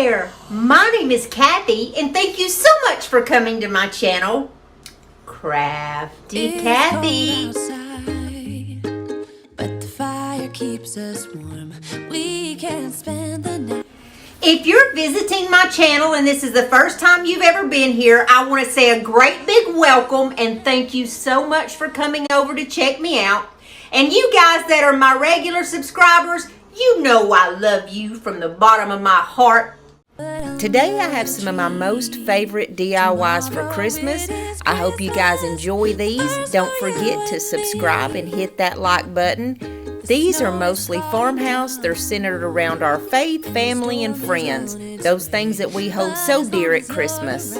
there, my name is Kathy, and thank you so much for coming to my channel, Crafty Kathy. Outside, but the fire keeps us warm. We can spend the night. If you're visiting my channel and this is the first time you've ever been here, I want to say a great big welcome and thank you so much for coming over to check me out. And you guys that are my regular subscribers, you know I love you from the bottom of my heart. Today I have some of my most favorite DIYs for Christmas. I hope you guys enjoy these. Don't forget to subscribe and hit that like button. These are mostly farmhouse. They're centered around our faith, family, and friends. Those things that we hold so dear at Christmas.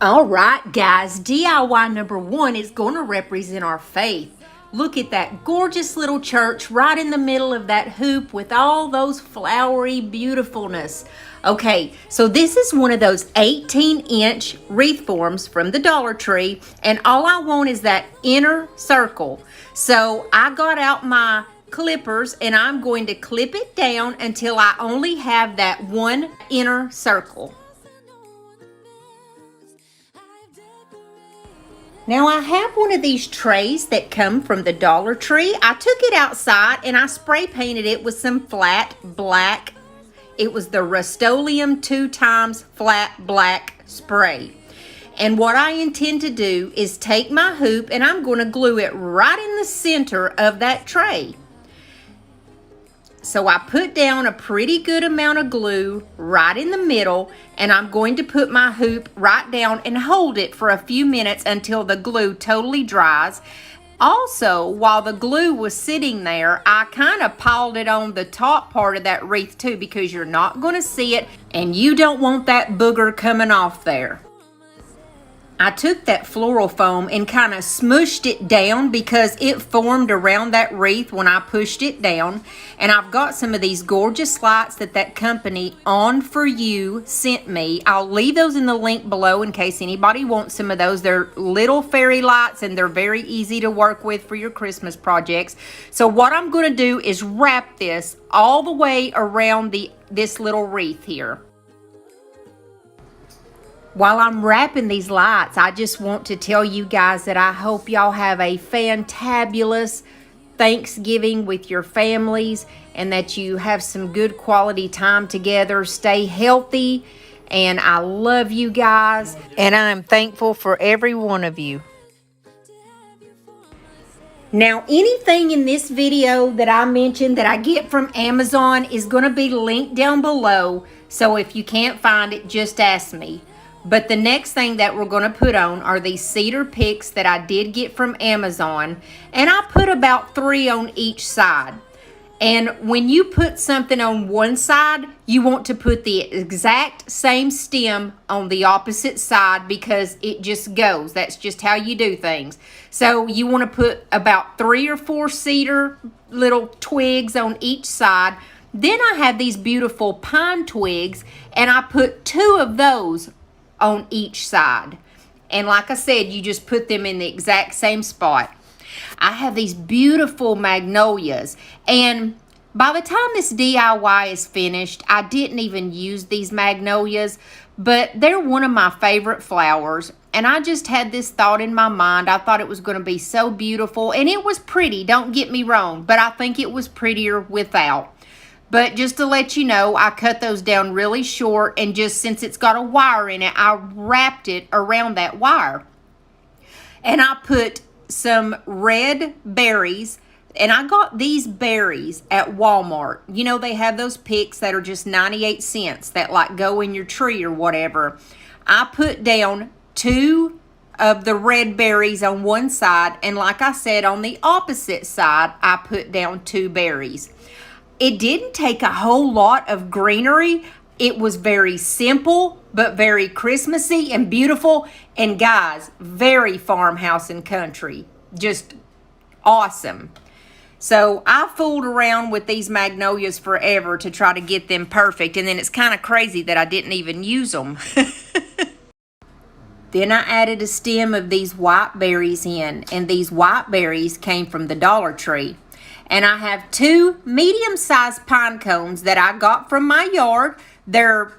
All right, guys, DIY number 1 is going to represent our faith. Look at that gorgeous little church right in the middle of that hoop with all those flowery beautifulness. Okay, so this is one of those 18-inch wreath forms from the Dollar Tree, and all I want is that inner circle. So I got out my clippers and I'm going to clip it down until I only have that one inner circle. Now I have one of these trays that come from the Dollar Tree. I took it outside and I spray painted it with some flat black. It was the Rust-Oleum 2x flat black spray. And what I intend to do is take my hoop and I'm going to glue it right in the center of that tray. So I put down a pretty good amount of glue right in the middle, and I'm going to put my hoop right down and hold it for a few minutes until the glue totally dries. Also, while the glue was sitting there, I kind of piled it on the top part of that wreath too, because you're not going to see it and you don't want that booger coming off there. I took that floral foam and kind of smushed it down because it formed around that wreath when I pushed it down. And I've got some of these gorgeous lights that company On For You sent me. I'll leave those in the link below in case anybody wants some of those. They're little fairy lights and they're very easy to work with for your Christmas projects. So what I'm going to do is wrap this all the way around this little wreath here. While I'm wrapping these lights, I just want to tell you guys that I hope y'all have a fantabulous Thanksgiving with your families and that you have some good quality time together. Stay healthy, and I love you guys, and I'm thankful for every one of you. Now, anything in this video that I mentioned that I get from Amazon is going to be linked down below, so if you can't find it, just ask me. But the next thing that we're going to put on are these cedar picks that I did get from Amazon. And I put about 3 on each side. And when you put something on one side, you want to put the exact same stem on the opposite side because it just goes. That's just how you do things. So you want to put about 3 or 4 cedar little twigs on each side. Then I have these beautiful pine twigs and I put 2 of those on each side. And like I said, you just put them in the exact same spot. I have these beautiful magnolias, and by the time this DIY is finished, I didn't even use these magnolias, but they're one of my favorite flowers, and I just had this thought in my mind. I thought it was going to be so beautiful, and it was pretty, don't get me wrong, but I think it was prettier without. But just to let you know, I cut those down really short, and just since it's got a wire in it, I wrapped it around that wire. And I put some red berries, and I got these berries at Walmart. You know, they have those picks that are just 98 cents that like go in your tree or whatever. I put down 2 of the red berries on one side, and like I said, on the opposite side, I put down 2 berries. It didn't take a whole lot of greenery. It was very simple, but very Christmassy and beautiful. And guys, very farmhouse and country. Just awesome. So I fooled around with these magnolias forever to try to get them perfect. And then it's kind of crazy that I didn't even use them. Then I added a stem of these white berries in. And these white berries came from the Dollar Tree. And I have 2 medium-sized pine cones that I got from my yard. They're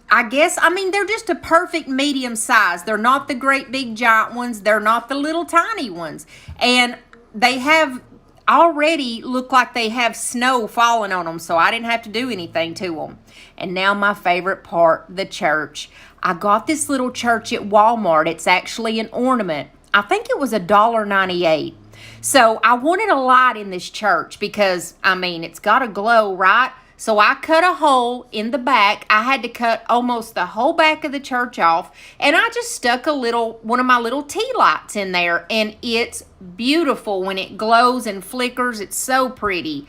just a perfect medium size. They're not the great big giant ones. They're not the little tiny ones. And they have already look like they have snow falling on them, so I didn't have to do anything to them. And now my favorite part, the church. I got this little church at Walmart. It's actually an ornament. I think it was $1.98. So I wanted a light in this church because, it's got a glow, right? So I cut a hole in the back. I had to cut almost the whole back of the church off. And I just stuck one of my little tea lights in there. And it's beautiful when it glows and flickers. It's so pretty.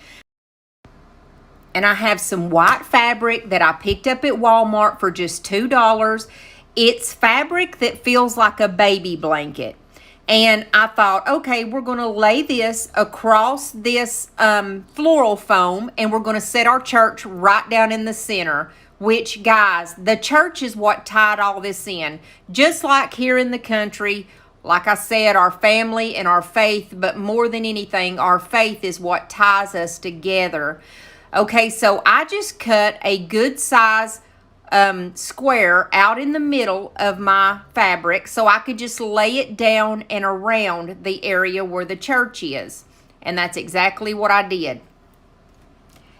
And I have some white fabric that I picked up at Walmart for just $2. It's fabric that feels like a baby blanket. And I thought, okay, we're going to lay this across this floral foam, and we're going to set our church right down in the center, which, guys, the church is what tied all this in. Just like here in the country, like I said, our family and our faith, but more than anything, our faith is what ties us together. Okay, so I just cut a good size square out in the middle of my fabric so I could just lay it down and around the area where the church is. And that's exactly what I did.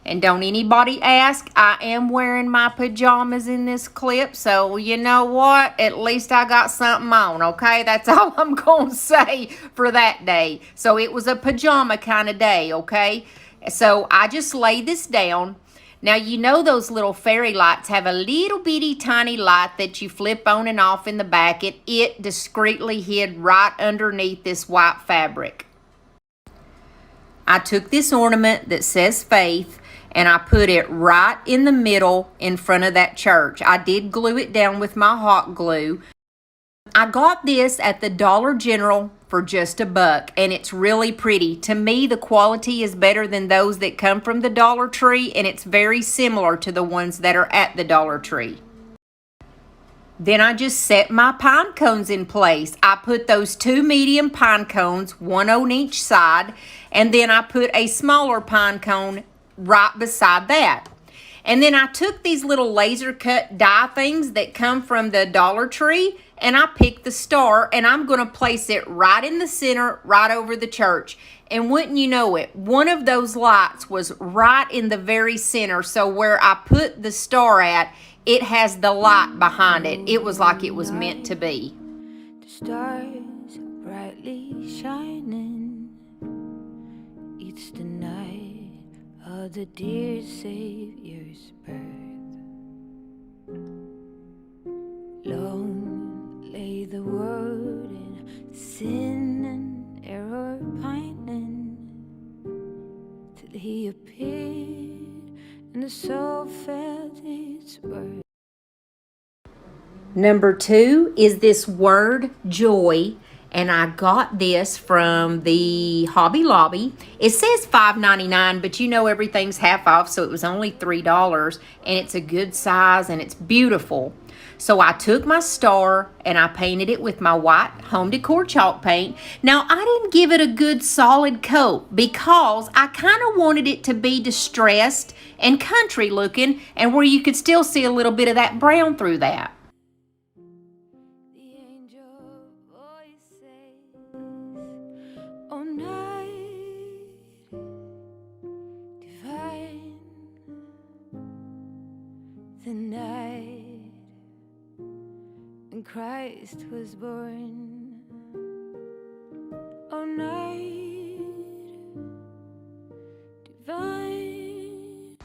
And don't anybody ask, I am wearing my pajamas in this clip, so you know what? At least I got something on, okay? That's all I'm going to say for that day. So it was a pajama kind of day, okay? So I just laid this down. Now, you know those little fairy lights have a little bitty tiny light that you flip on and off in the back. It discreetly hid right underneath this white fabric. I took this ornament that says faith and I put it right in the middle in front of that church. I did glue it down with my hot glue. I got this at the Dollar General for just $1, and it's really pretty. To me, the quality is better than those that come from the Dollar Tree, and it's very similar to the ones that are at the Dollar Tree. Then I just set my pine cones in place. I put those 2 medium pine cones, one on each side, and then I put a smaller pine cone right beside that. And then I took these little laser cut die things that come from the Dollar Tree, and I picked the star, and I'm going to place it right in the center, right over the church. And wouldn't you know it, one of those lights was right in the very center. So where I put the star at, it has the light behind it. It was like it was meant to be. The stars are brightly shining. It's the night of the dear Savior's birth. Long lay the world in sin and error pining, till he appeared and the soul felt its worth. Number 2 is this word joy, and I got this from the Hobby Lobby. It says $5.99, but you know everything's half off, so it was only $3, and it's a good size and it's beautiful. So I took my star and I painted it with my white home decor chalk paint. Now, I didn't give it a good solid coat because I kind of wanted it to be distressed and country looking, and where you could still see a little bit of that brown through that. The angel voice says, "Oh, night divine, the night when Christ was born. Oh, night divine."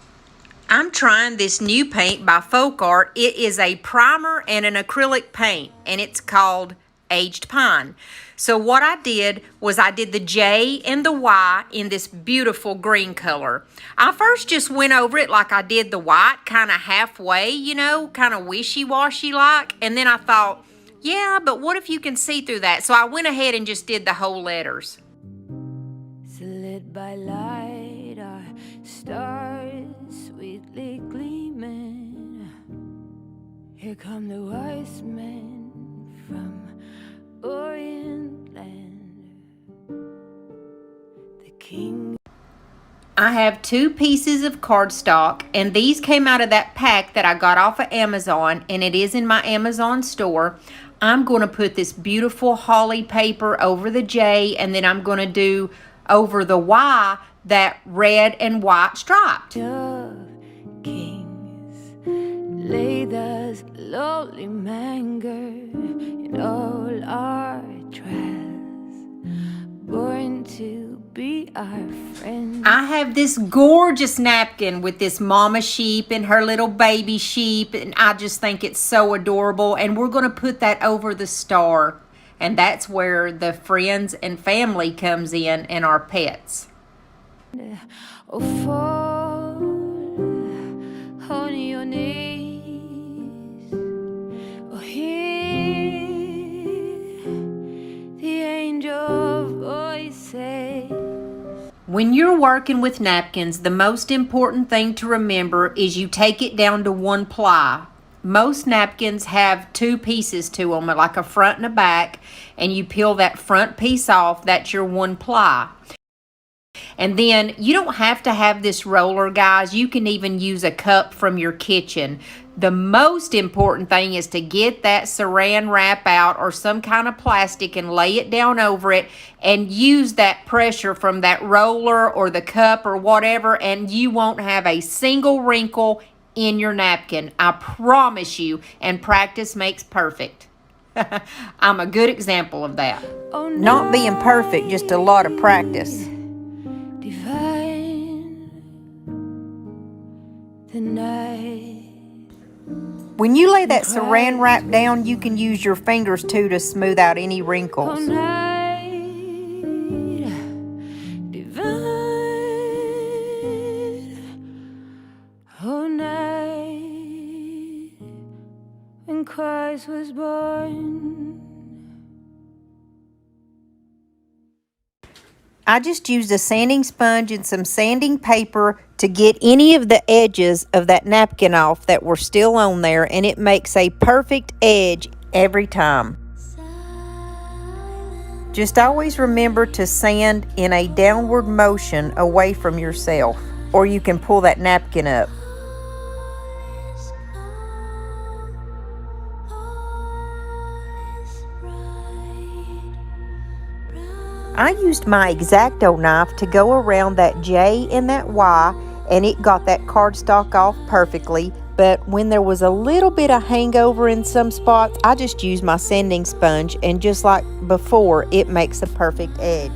I'm trying this new paint by Folk Art. It is a primer and an acrylic paint, and it's called Aged Pine. So what I did was I did the J and the Y in this beautiful green color. I first just went over it like I did the white, kind of halfway, you know, kind of wishy-washy like. And then I thought, yeah, but what if you can see through that? So I went ahead and just did the whole letters. So lit by light are stars sweetly gleaming. Here come the wise men from Orient land. The King. I have 2 pieces of cardstock, and these came out of that pack that I got off of Amazon, and it is in my Amazon store. I'm going to put this beautiful holly paper over the J, and then I'm going to do over the Y that red and white striped. Of kings, lay thus lowly manger in all our trials, born to be our friend. I have this gorgeous napkin with this mama sheep and her little baby sheep, and I just think it's so adorable, and we're going to put that over the star, and that's where the friends and family comes in and our pets. Oh, fall on your knees. Oh, hear the angel voices. When you're working with napkins, the most important thing to remember is you take it down to 1 ply. Most napkins have 2 pieces to them, like a front and a back, and you peel that front piece off. That's your 1 ply. And then you don't have to have this roller, guys. You can even use a cup from your kitchen. The most important thing is to get that saran wrap out or some kind of plastic and lay it down over it and use that pressure from that roller or the cup or whatever, and you won't have a single wrinkle in your napkin. I promise you, and practice makes perfect. I'm a good example of that. Oh, Not being perfect, just a lot of practice. divine, the night. When you lay that saran wrap down, you can use your fingers too to smooth out any Oh, wrinkles. night, divine, oh, night, when Christ was born. I just used a sanding sponge and some sanding paper to get any of the edges of that napkin off that were still on there, and it makes a perfect edge every time. Just always remember to sand in a downward motion away from yourself, or you can pull that napkin up. I used my X-Acto knife to go around that J and that Y, and it got that cardstock off perfectly. But when there was a little bit of hangover in some spots, I just used my sanding sponge, and just like before, it makes a perfect edge.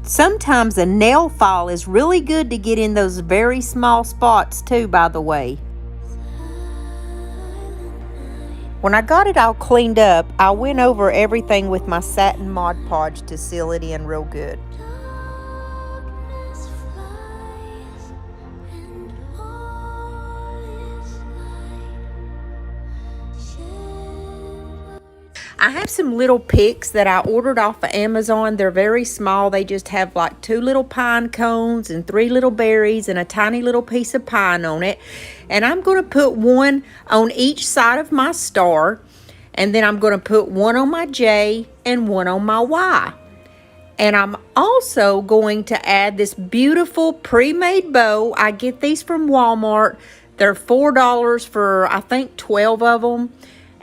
Sometimes a nail file is really good to get in those very small spots too, by the way. When I got it all cleaned up, I went over everything with my satin Mod Podge to seal it in real good. I have some little picks that I ordered off of Amazon. They're very small. They just have like 2 little pine cones and 3 little berries and a tiny little piece of pine on it. And I'm going to put one on each side of my star. And then I'm going to put one on my J and one on my Y. And I'm also going to add this beautiful pre-made bow. I get these from Walmart. They're $4 for, I think, 12 of them.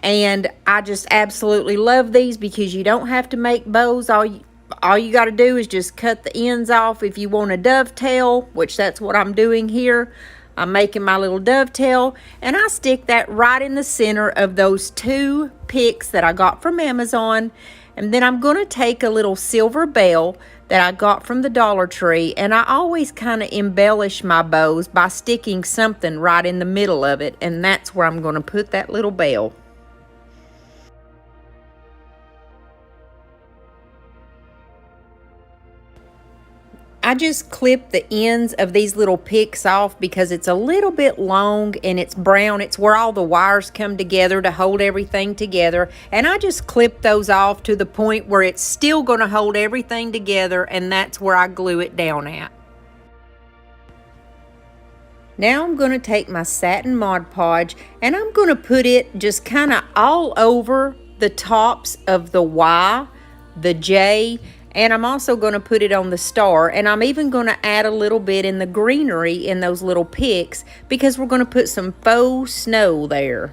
And I just absolutely love these because you don't have to make bows. All you got to do is just cut the ends off if you want a dovetail, which that's what I'm doing here. I'm making my little dovetail, and I stick that right in the center of those 2 picks that I got from Amazon. And then I'm going to take a little silver bell that I got from the Dollar Tree, and I always kind of embellish my bows by sticking something right in the middle of it, and that's where I'm going to put that little bell. I just clip the ends of these little picks off because it's a little bit long and it's brown. It's where all the wires come together to hold everything together. And I just clip those off to the point where it's still going to hold everything together, and that's where I glue it down at. Now I'm going to take my satin Mod Podge and I'm going to put it just kind of all over the tops of the Y, the J, and I'm also going to put it on the star, and I'm even going to add a little bit in the greenery in those little picks because we're going to put some faux snow there.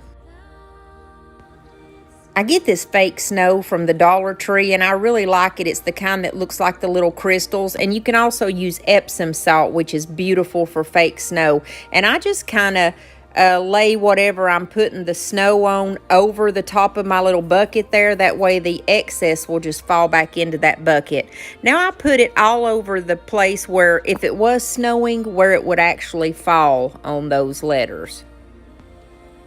I get this fake snow from the Dollar Tree and I really like it. It's the kind that looks like the little crystals, and you can also use Epsom salt, which is beautiful for fake snow. And I just kind of lay whatever I'm putting the snow on over the top of my little bucket there. That way the excess will just fall back into that bucket. Now I put it all over the place where if it was snowing, where it would actually fall on those letters.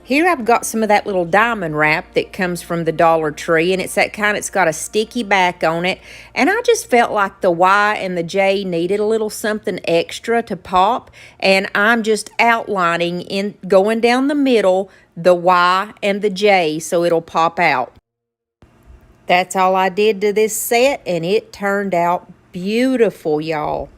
Here I've got some of that little diamond wrap that comes from the Dollar Tree, and it's that kind that's got a sticky back on it. And I just felt like the Y and the J needed a little something extra to pop, and I'm just outlining in going down the middle the Y and the J so it'll pop out. That's all I did to this set, and it turned out beautiful, y'all.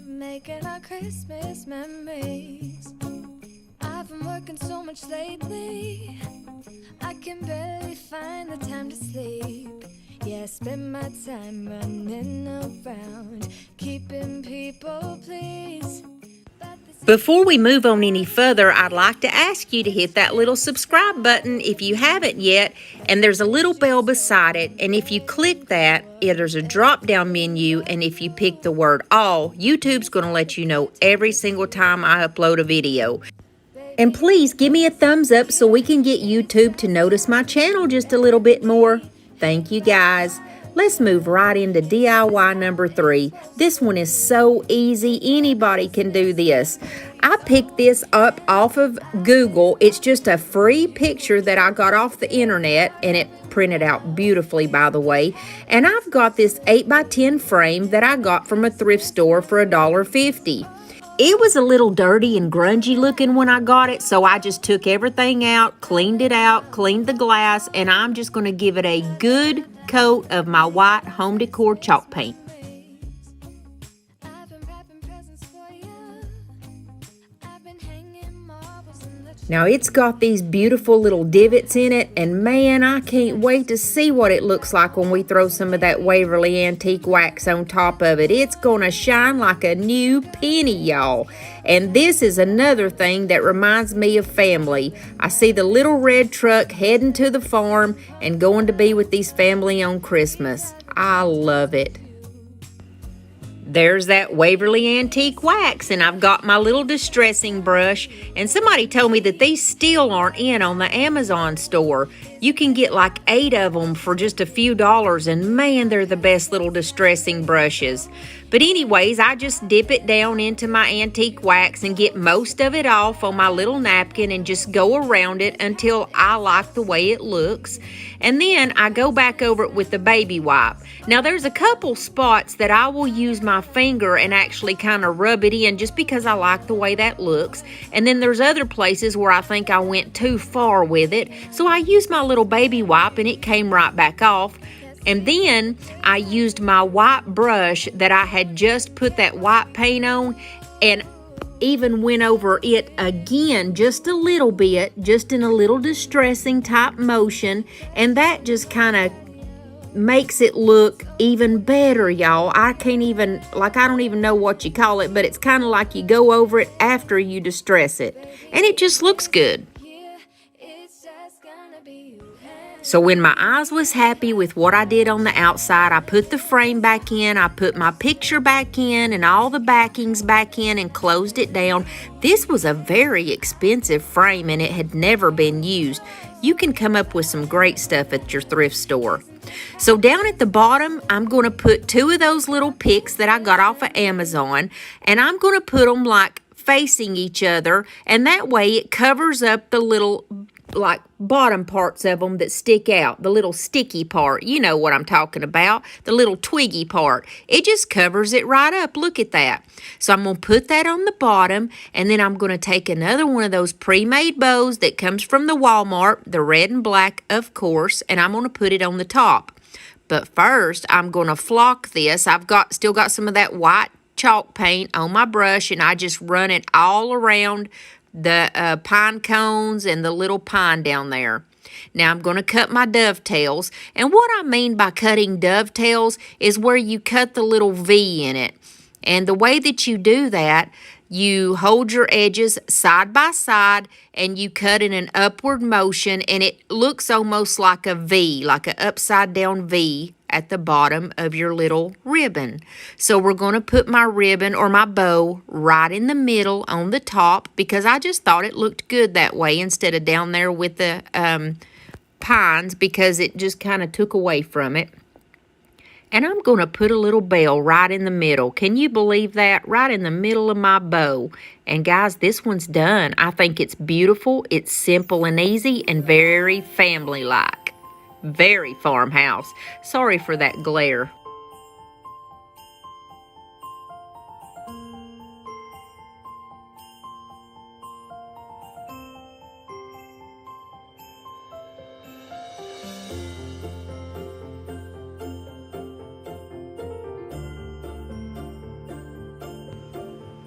Making our Christmas memories. I've been working so much lately, I can barely find the time to sleep. Yeah, I spend my time running around, keeping people pleased. Before we move on any further, I'd like to ask you to hit that little subscribe button if you haven't yet, and there's a little bell beside it, and if you click that, there's a drop-down menu, and if you pick the word all, YouTube's going to let you know every single time I upload a video. And please give me a thumbs up so we can get YouTube to notice my channel just a little bit more. Thank you, guys. Let's move right into DIY number 3. This one is so easy. Anybody can do this. I picked this up off of Google. It's just a free picture that I got off the internet, and it printed out beautifully, by the way. And I've got this 8x10 frame that I got from a thrift store for $1.50. It was a little dirty and grungy looking when I got it, so I just took everything out, cleaned it out, cleaned the glass, and I'm just going to give it a good coat of my white home decor chalk paint. Now it's got these beautiful little divots in it, and man, I can't wait to see what it looks like when we throw some of that Waverly Antique wax on top of it. It's gonna shine like a new penny, y'all. And this is another thing that reminds me of family. I see the little red truck heading to the farm and going to be with these family on Christmas. I love it. There's that Waverly Antique wax, and I've got my little distressing brush, and somebody told me that these still aren't in on the Amazon store. You can get like 8 of them for just a few dollars, and man, they're the best little distressing brushes. But anyways, I just dip it down into my antique wax and get most of it off on my little napkin and just go around it until I like the way it looks. And then I go back over it with the baby wipe. Now there's a couple spots that I will use my finger and actually kind of rub it in just because I like the way that looks. And then there's other places where I think I went too far with it. So I used my little baby wipe and it came right back off. And then I used my white brush that I had just put that white paint on and even went over it again just a little bit, just in a little distressing type motion. And that just kind of makes it look even better, y'all. I don't even know what you call it, but it's kind of like you go over it after you distress it. And it just looks good. So when my eyes was happy with what I did on the outside, I put the frame back in, I put my picture back in and all the backings back in and closed it down. This was a very expensive frame and it had never been used. You can come up with some great stuff at your thrift store. So down at the bottom, I'm going to put 2 of those little picks that I got off of Amazon, and I'm going to put them like facing each other, and that way it covers up the little like bottom parts of them that stick out, the little sticky part. You know what I'm talking about, the little twiggy part. It just covers it right up. Look at that. So I'm going to put that on the bottom, and then I'm going to take another one of those pre-made bows that comes from the Walmart, the red and black, of course, and I'm going to put it on the top. But first, I'm going to flock this. I've still got some of that white chalk paint on my brush, and I just run it all around the pine cones and the little pine down there. Now I'm going to cut my dovetails, and what I mean by cutting dovetails is where you cut the little V in it. And the way that you do that, you hold your edges side by side and you cut in an upward motion, and it looks almost like a V, like an upside down V at the bottom of your little ribbon. So we're going to put my ribbon or my bow right in the middle on the top, because I just thought it looked good that way instead of down there with the pines, because it just kind of took away from it. And I'm going to put a little bell right in the middle. Can you believe that? Right in the middle of my bow. And guys, this one's done. I think it's beautiful. It's simple and easy and very family-like. Very farmhouse. Sorry for that glare.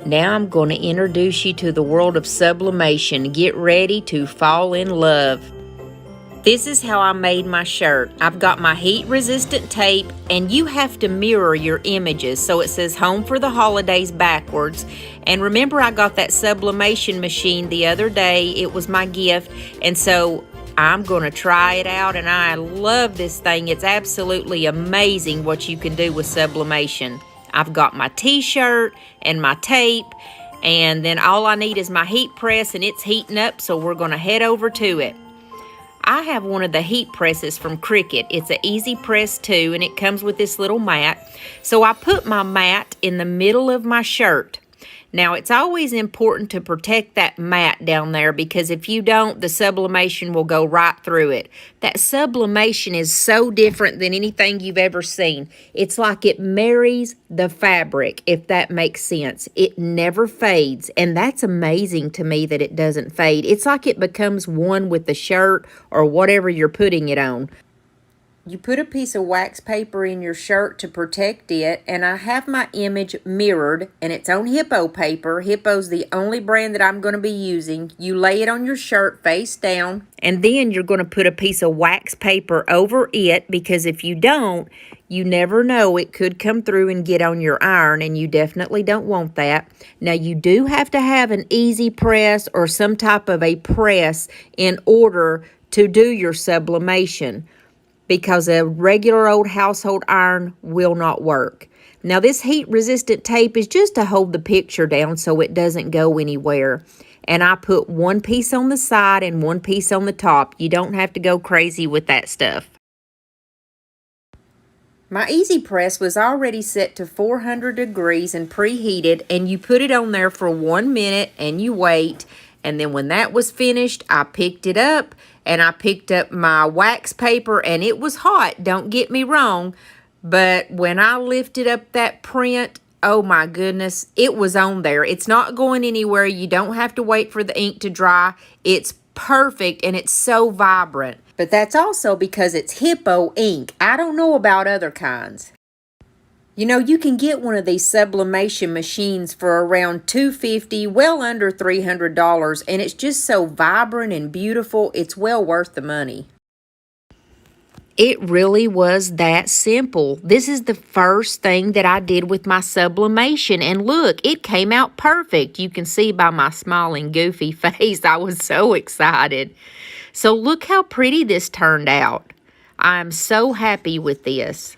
Now I'm going to introduce you to the world of sublimation. Get ready to fall in love. This is how I made my shirt. I've got my heat-resistant tape, and you have to mirror your images. So it says Home for the Holidays backwards. And remember, I got that sublimation machine the other day. It was my gift. And so I'm going to try it out, and I love this thing. It's absolutely amazing what you can do with sublimation. I've got my t-shirt and my tape, and then all I need is my heat press, and it's heating up, so we're going to head over to it. I have one of the heat presses from Cricut. It's an easy press too, and it comes with this little mat. So I put my mat in the middle of my shirt. Now, it's always important to protect that mat down there, because if you don't, the sublimation will go right through it. That sublimation is so different than anything you've ever seen. It's like it marries the fabric, if that makes sense. It never fades, and that's amazing to me that it doesn't fade. It's like it becomes one with the shirt or whatever you're putting it on. You put a piece of wax paper in your shirt to protect it, and I have my image mirrored, and it's on Hippo paper. Hippo's the only brand that I'm going to be using. You lay it on your shirt face down, and then you're going to put a piece of wax paper over it, because if you don't, you never know, it could come through and get on your iron, and you definitely don't want that. Now, you do have to have an easy press or some type of a press in order to do your sublimation, because a regular old household iron will not work. Now, this heat-resistant tape is just to hold the picture down so it doesn't go anywhere. And I put one piece on the side and one piece on the top. You don't have to go crazy with that stuff. My easy press was already set to 400 degrees and preheated, and you put it on there for 1 minute and you wait. And then when that was finished, I picked it up, and I picked up my wax paper, and it was hot, don't get me wrong, but when I lifted up that print, oh my goodness, it was on there. It's not going anywhere. You don't have to wait for the ink to dry. It's perfect, and it's so vibrant. But that's also because it's Hippo ink. I don't know about other kinds. You know, you can get one of these sublimation machines for around $250, well under $300, and it's just so vibrant and beautiful, it's well worth the money. It really was that simple. This is the first thing that I did with my sublimation, and look, it came out perfect. You can see by my smiling, goofy face, I was so excited. So look how pretty this turned out. I'm so happy with this.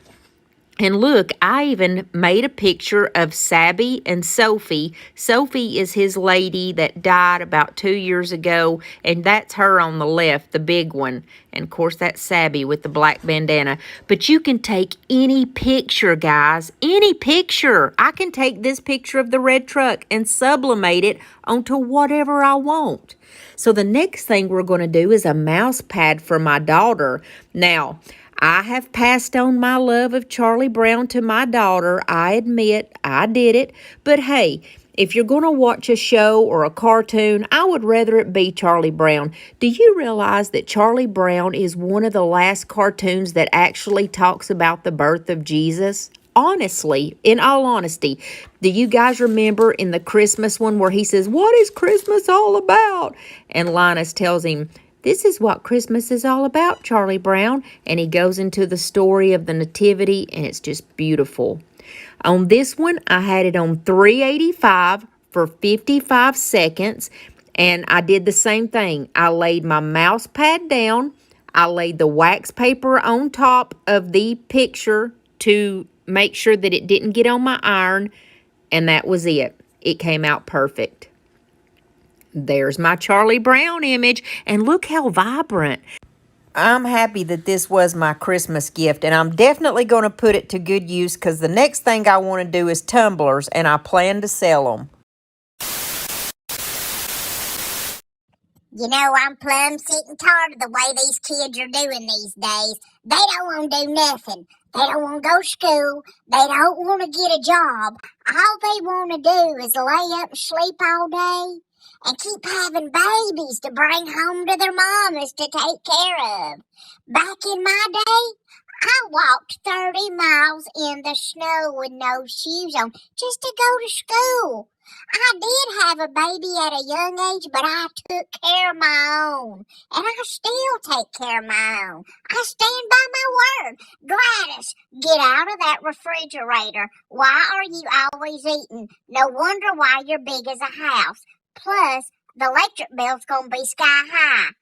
And look, I even made a picture of Sabby and Sophie. Sophie is his lady that died about 2 years ago, and that's her on the left, the big one. And of course, that's Sabby with the black bandana. But you can take any picture, guys, any picture. I can take this picture of the red truck and sublimate it onto whatever I want. So the next thing we're going to do is a mouse pad for my daughter. Now, I have passed on my love of Charlie Brown to my daughter. I admit I did it. But hey, if you're going to watch a show or a cartoon, I would rather it be Charlie Brown. Do you realize that Charlie Brown is one of the last cartoons that actually talks about the birth of Jesus? Honestly, in all honesty, do you guys remember in the Christmas one where he says, "What is Christmas all about?" And Linus tells him, "This is what Christmas is all about, Charlie Brown." And he goes into the story of the nativity, and it's just beautiful. On this one, I had it on 385 for 55 seconds, and I did the same thing. I laid my mouse pad down. I laid the wax paper on top of the picture to make sure that it didn't get on my iron, and that was it. It came out perfect. There's my Charlie Brown image, and look how vibrant. I'm happy that this was my Christmas gift, and I'm definitely going to put it to good use because the next thing I want to do is tumblers, and I plan to sell them. You know, I'm plumb sick and tired of the way these kids are doing these days. They don't want to do nothing. They don't want to go to school. They don't want to get a job. All they want to do is lay up and sleep all day and keep having babies to bring home to their mamas to take care of. Back in my day, I walked 30 miles in the snow with no shoes on just to go to school. I did have a baby at a young age, but I took care of my own. And I still take care of my own. I stand by my word. Gladys, get out of that refrigerator. Why are you always eating? No wonder why you're big as a house. Plus, the electric bill's gonna be sky high.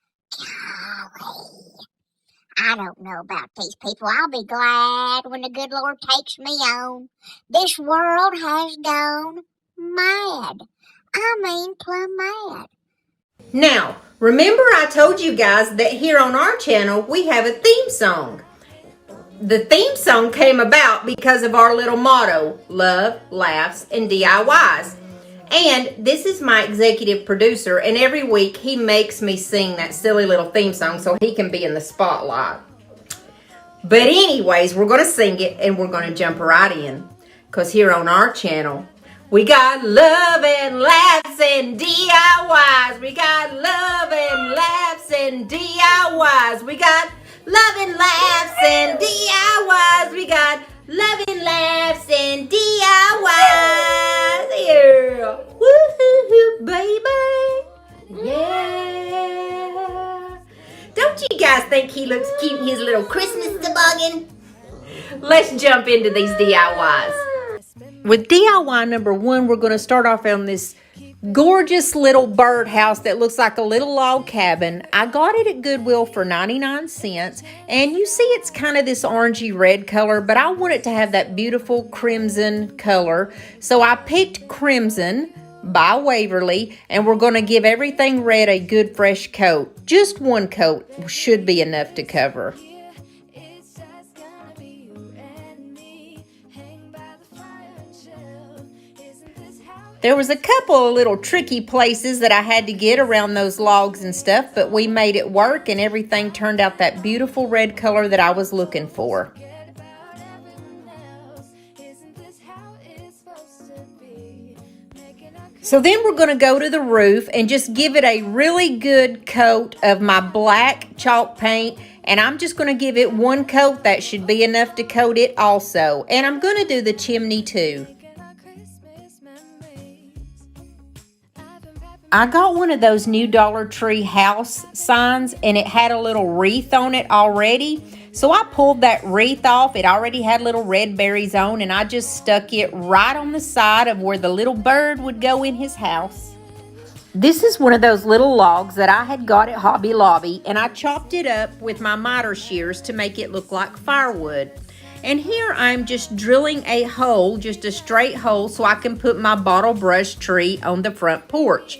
Golly. I don't know about these people. I'll be glad when the good Lord takes me on. This world has gone mad. I mean, plumb mad. Now, remember I told you guys that here on our channel, we have a theme song. The theme song came about because of our little motto, love, laughs, and DIYs. And this is my executive producer, and every week he makes me sing that silly little theme song so he can be in the spotlight. But anyways, we're going to sing it, and we're going to jump right in. Because here on our channel, we got love and laughs and DIYs. We got love and laughs and DIYs. We got love and laughs and DIYs. We got love and laughs and DIYs. Yeah. Woo-hoo-hoo, baby. Yeah. Don't you guys think he looks cute in his little Christmas toboggan? Let's jump into these DIYs. With DIY number 1, we're going to start off on this gorgeous little birdhouse that looks like a little log cabin. I got it at Goodwill for 99 cents. And you see it's kind of this orangey red color, but I want it to have that beautiful crimson color. So I picked crimson by Waverly, and we're going to give everything red a good fresh coat. Just one coat should be enough to cover. There was a couple of little tricky places that I had to get around those logs and stuff, but we made it work and everything turned out that beautiful red color that I was looking for. So then we're going to go to the roof and just give it a really good coat of my black chalk paint. And I'm just going to give it one coat. That should be enough to coat it also. And I'm going to do the chimney too. I got one of those new Dollar Tree house signs and it had a little wreath on it already. So I pulled that wreath off. It already had little red berries on and I just stuck it right on the side of where the little bird would go in his house. This is one of those little logs that I had got at Hobby Lobby and I chopped it up with my miter shears to make it look like firewood. And here I'm just drilling a hole, just a straight hole, so I can put my bottle brush tree on the front porch.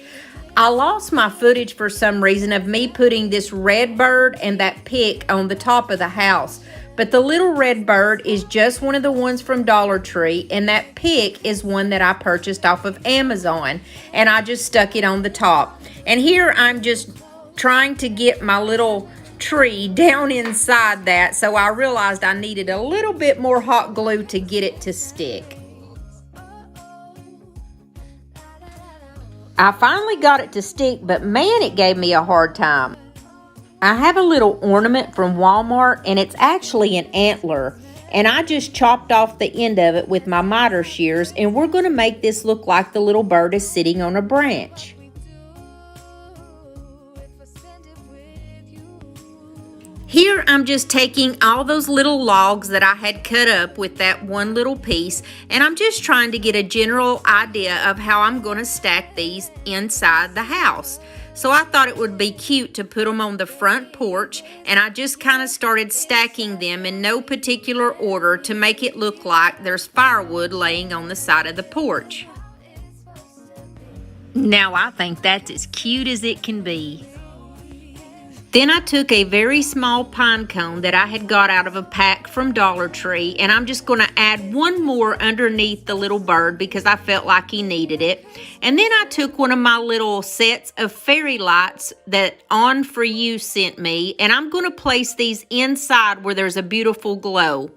I lost my footage for some reason of me putting this red bird and that pick on the top of the house. But the little red bird is just one of the ones from Dollar Tree, and that pick is one that I purchased off of Amazon, and I just stuck it on the top. And here I'm just trying to get my little tree down inside that, so I realized I needed a little bit more hot glue to get it to stick. I finally got it to stick, but man, it gave me a hard time. I have a little ornament from Walmart, and it's actually an antler, and I just chopped off the end of it with my miter shears, and we're going to make this look like the little bird is sitting on a branch. Here I'm just taking all those little logs that I had cut up with that one little piece, and I'm just trying to get a general idea of how I'm going to stack these inside the house. So I thought it would be cute to put them on the front porch, and I just kind of started stacking them in no particular order to make it look like there's firewood laying on the side of the porch. Now I think that's as cute as it can be. Then I took a very small pine cone that I had got out of a pack from Dollar Tree, and I'm just going to add one more underneath the little bird because I felt like he needed it. And then I took one of my little sets of fairy lights that On For You sent me, and I'm going to place these inside where there's a beautiful glow.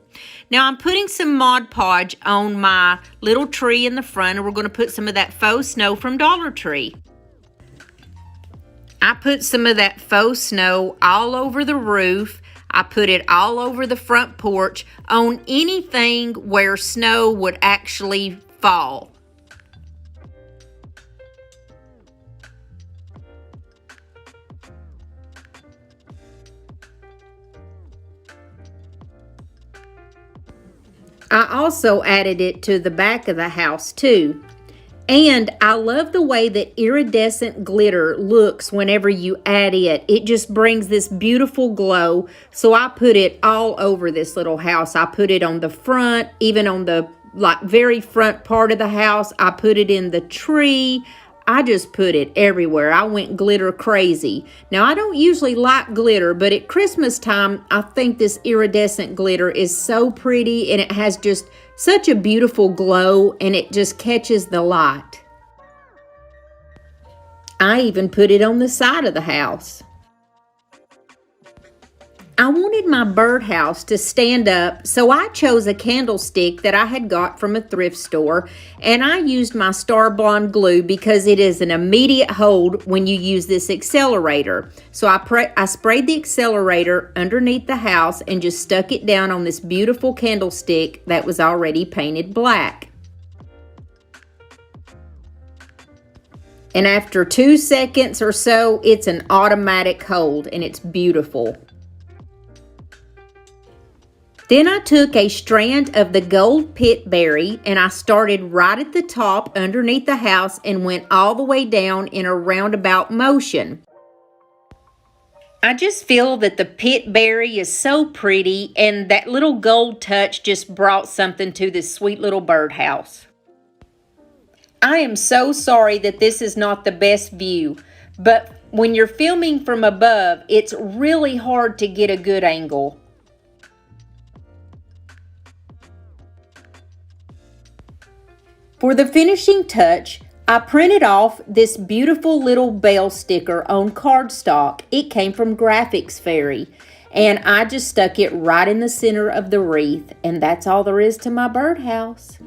Now I'm putting some Mod Podge on my little tree in the front, and we're going to put some of that faux snow from Dollar Tree. I put some of that faux snow all over the roof. I put it all over the front porch on anything where snow would actually fall. I also added it to the back of the house too. And I love the way that iridescent glitter looks whenever you add it. It just brings this beautiful glow. So I put it all over this little house. I put it on the front, even on the very front part of the house. I put it in the tree. I just put it everywhere. I went glitter crazy. Now, I don't usually like glitter, but at Christmas time, I think this iridescent glitter is so pretty, and it has just such a beautiful glow, and it just catches the light. I even put it on the side of the house. I wanted my birdhouse to stand up, so I chose a candlestick that I had got from a thrift store, and I used my Star Blonde glue because it is an immediate hold when you use this accelerator. So I sprayed the accelerator underneath the house and just stuck it down on this beautiful candlestick that was already painted black. And after 2 seconds or so, it's an automatic hold, and it's beautiful. Then I took a strand of the gold pit berry, and I started right at the top underneath the house and went all the way down in a roundabout motion. I just feel that the pit berry is so pretty, and that little gold touch just brought something to this sweet little birdhouse. I am so sorry that this is not the best view, but when you're filming from above, it's really hard to get a good angle. For the finishing touch, I printed off this beautiful little bell sticker on cardstock. It came from Graphics Fairy, and I just stuck it right in the center of the wreath, and that's all there is to my birdhouse.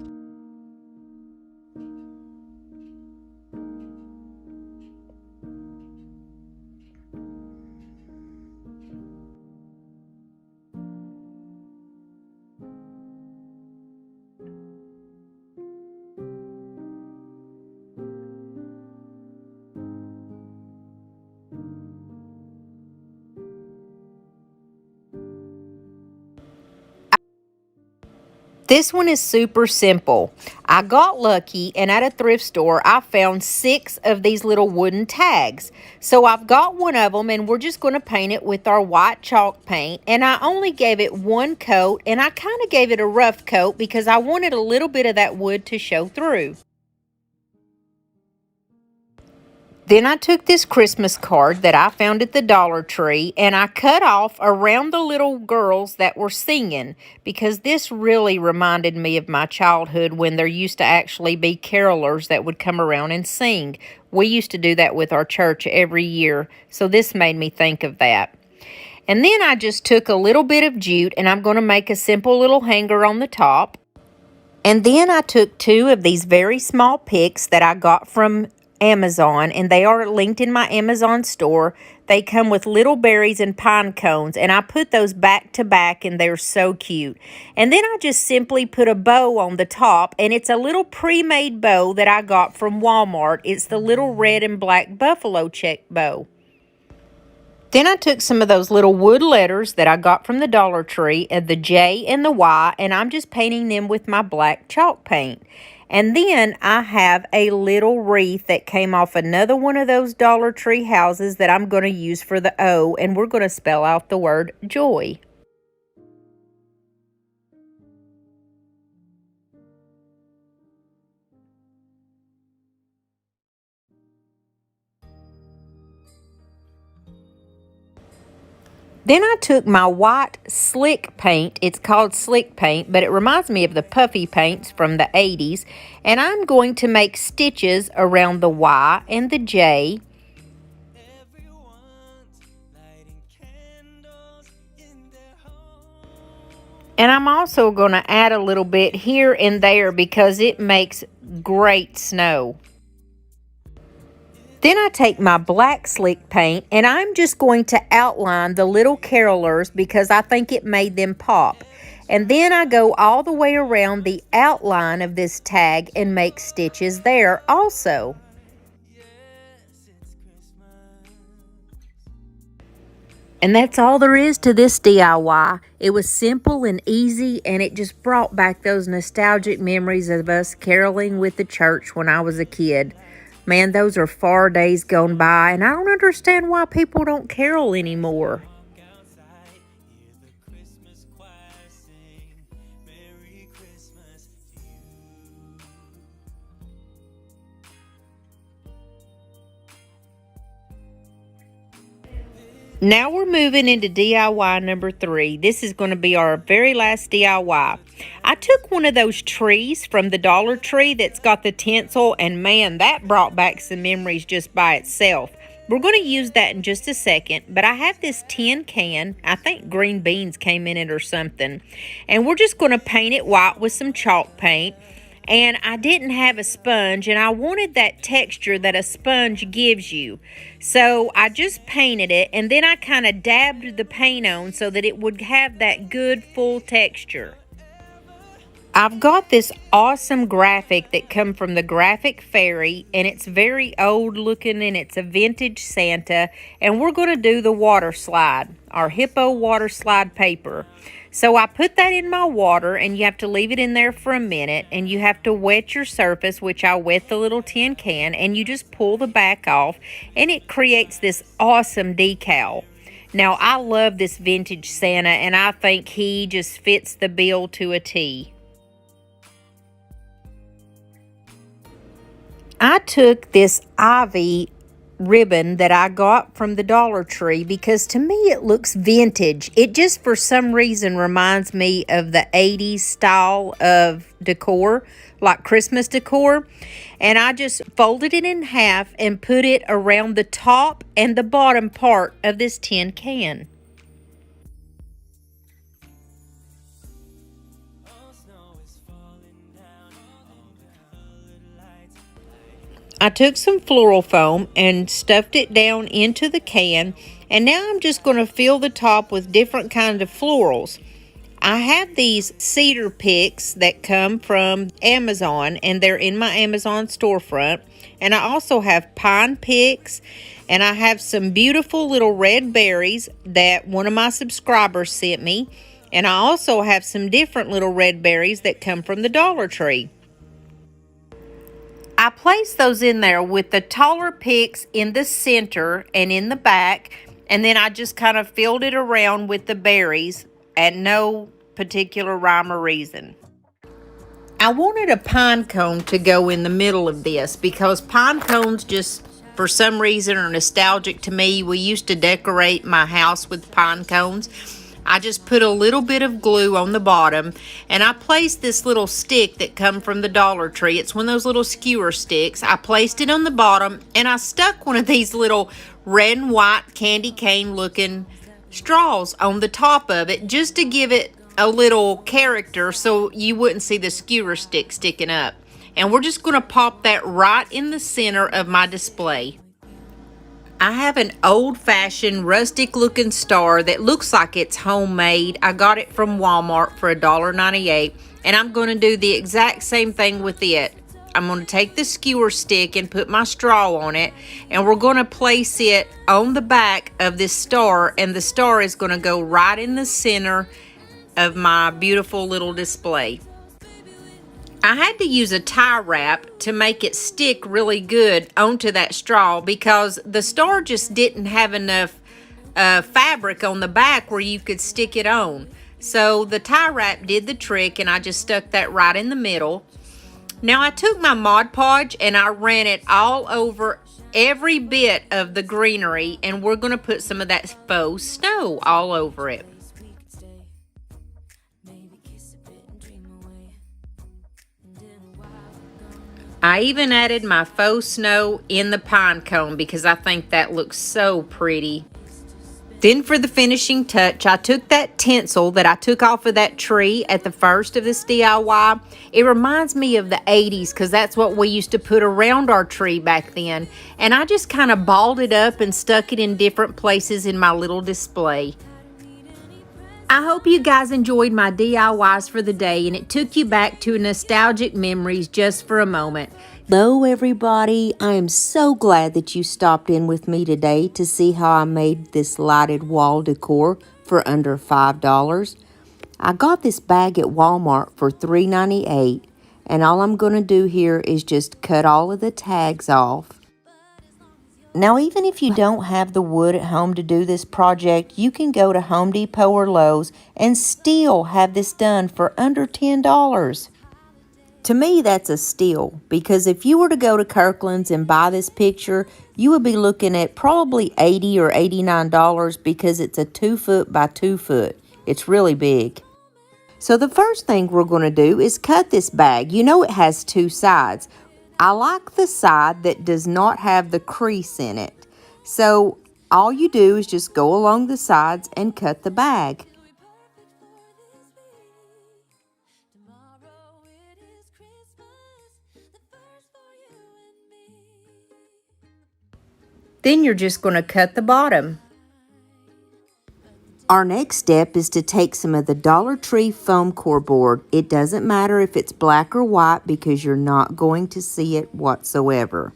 This one is super simple. I got lucky, and at a thrift store, I found 6 of these little wooden tags. So I've got one of them, and we're just going to paint it with our white chalk paint. And I only gave it one coat, and I kind of gave it a rough coat because I wanted a little bit of that wood to show through. Then I took this Christmas card that I found at the Dollar Tree and I cut off around the little girls that were singing, because this really reminded me of my childhood when there used to actually be carolers that would come around and sing. We used to do that with our church every year, so this made me think of that. And then I just took a little bit of jute and I'm going to make a simple little hanger on the top. And then I took 2 of these very small picks that I got from Amazon, and they are linked in my Amazon store. They come with little berries and pine cones, and I put those back to back, and they're so cute. And then I just simply put a bow on the top, and it's a little pre-made bow that I got from Walmart. It's the little red and black buffalo check bow. Then I took some of those little wood letters that I got from the Dollar Tree, the J and the Y, and I'm just painting them with my black chalk paint. And then I have a little wreath that came off another one of those Dollar Tree houses that I'm going to use for the O, and we're going to spell out the word joy. Then I took my white slick paint. It's called slick paint, but it reminds me of the puffy paints from the 80s. And I'm going to make stitches around the Y and the J. And I'm also going to add a little bit here and there because it makes great snow. Then I take my black slick paint and I'm just going to outline the little carolers because I think it made them pop. And then I go all the way around the outline of this tag and make stitches there also. And that's all there is to this DIY. It was simple and easy, and it just brought back those nostalgic memories of us caroling with the church when I was a kid. Man, those are far days gone by, and I don't understand why people don't carol anymore. Now we're moving into DIY number 3. This is going to be our very last DIY. I took one of those trees from the Dollar Tree that's got the tinsel, and man, that brought back some memories just by itself. We're going to use that in just a second, but I have this tin can. I think green beans came in it or something. And we're just going to paint it white with some chalk paint. And I didn't have a sponge, and I wanted that texture that a sponge gives you. So I just painted it, and then I kind of dabbed the paint on so that it would have that good full texture. I've got this awesome graphic that come from the Graphic Fairy, and it's very old looking, and it's a vintage Santa, and we're going to do the water slide, our hippo water slide paper. So I put that in my water, and you have to leave it in there for a minute, and you have to wet your surface, which I wet the little tin can, and you just pull the back off, and it creates this awesome decal. Now, I love this vintage Santa, and I think he just fits the bill to a T. I took this ivy ribbon that I got from the Dollar Tree because to me it looks vintage. It just for some reason reminds me of the 80s style of decor, like Christmas decor. And I just folded it in half and put it around the top and the bottom part of this tin can. I took some floral foam and stuffed it down into the can, and now I'm just going to fill the top with different kinds of florals. I have these cedar picks that come from Amazon, and they're in my Amazon storefront. And I also have pine picks, and I have some beautiful little red berries that one of my subscribers sent me. And I also have some different little red berries that come from the Dollar Tree. I placed those in there with the taller picks in the center and in the back, and then I just kind of filled it around with the berries at no particular rhyme or reason. I wanted a pine cone to go in the middle of this because pine cones just for some reason are nostalgic to me. We used to decorate my house with pine cones. I just put a little bit of glue on the bottom, and I placed this little stick that come from the Dollar Tree. It's one of those little skewer sticks. I placed it on the bottom, and I stuck one of these little red and white candy cane looking straws on the top of it just to give it a little character so you wouldn't see the skewer stick sticking up. And we're just going to pop that right in the center of my display. I have an old-fashioned rustic looking star that looks like it's homemade. I got it from Walmart for $1.98, and I'm going to do the exact same thing with it. I'm going to take the skewer stick and put my straw on it, and we're going to place it on the back of this star, and the star is going to go right in the center of my beautiful little display. I had to use a tie wrap to make it stick really good onto that straw because the star just didn't have enough fabric on the back where you could stick it on. So the tie wrap did the trick, and I just stuck that right in the middle. Now I took my Mod Podge and I ran it all over every bit of the greenery, and we're going to put some of that faux snow all over it. I even added my faux snow in the pine cone because I think that looks so pretty. Then for the finishing touch, I took that tinsel that I took off of that tree at the first of this DIY. It reminds me of the 80s because that's what we used to put around our tree back then. And I just kind of balled it up and stuck it in different places in my little display. I hope you guys enjoyed my DIYs for the day and it took you back to nostalgic memories just for a moment. Hello everybody, I am so glad that you stopped in with me today to see how I made this lighted wall decor for under $5. I got this bag at Walmart for $3.98, and all I'm going to do here is just cut all of the tags off. Now, even if you don't have the wood at home to do this project, you can go to Home Depot or Lowe's and still have this done for under $10. To me, that's a steal, because if you were to go to Kirkland's and buy this picture, you would be looking at probably $80 or $89 because it's a 2 foot by 2 foot. It's really big. So the first thing we're going to do is cut this bag. You know it has two sides. I like the side that does not have the crease in it. So all you do is just go along the sides and cut the bag. Then you're just going to cut the bottom. Our next step is to take some of the Dollar Tree foam core board. It doesn't matter if it's black or white because you're not going to see it whatsoever.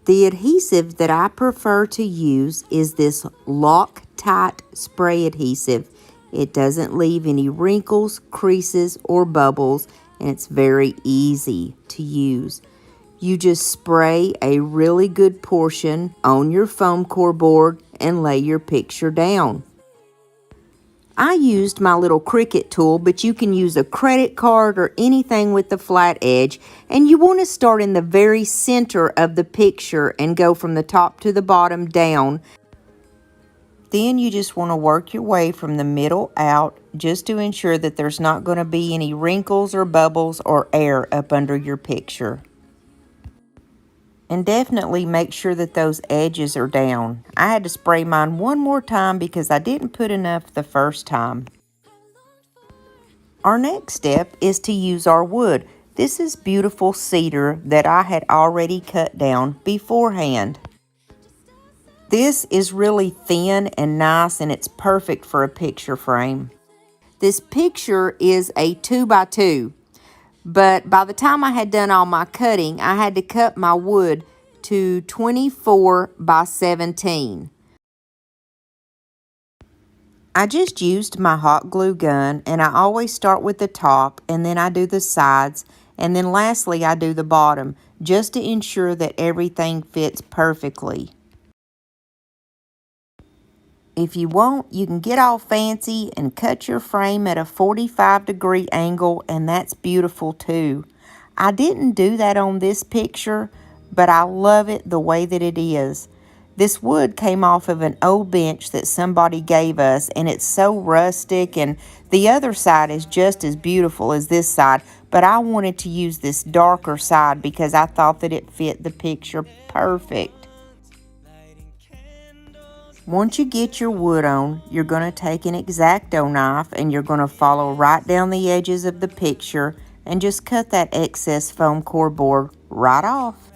The adhesive that I prefer to use is this Loctite spray adhesive. It doesn't leave any wrinkles, creases, or bubbles, and it's very easy to use. You just spray a really good portion on your foam core board and lay your picture down. I used my little Cricut tool, but you can use a credit card or anything with the flat edge, and you want to start in the very center of the picture and go from the top to the bottom down. Then you just want to work your way from the middle out just to ensure that there's not going to be any wrinkles or bubbles or air up under your picture. And definitely make sure that those edges are down. I had to spray mine one more time because I didn't put enough the first time. Our next step is to use our wood. This is beautiful cedar that I had already cut down beforehand. This is really thin and nice, and it's perfect for a picture frame. This picture is a 2 by 2. But by the time I had done all my cutting, I had to cut my wood to 24 by 17. I just used my hot glue gun, and I always start with the top, and then I do the sides, and then lastly I do the bottom, just to ensure that everything fits perfectly. If you want, you can get all fancy and cut your frame at a 45-degree angle, and that's beautiful too. I didn't do that on this picture, but I love it the way that it is. This wood came off of an old bench that somebody gave us, and it's so rustic, and the other side is just as beautiful as this side, but I wanted to use this darker side because I thought that it fit the picture perfect. Once you get your wood on, you're going to take an X-Acto knife and you're going to follow right down the edges of the picture and just cut that excess foam core board right off.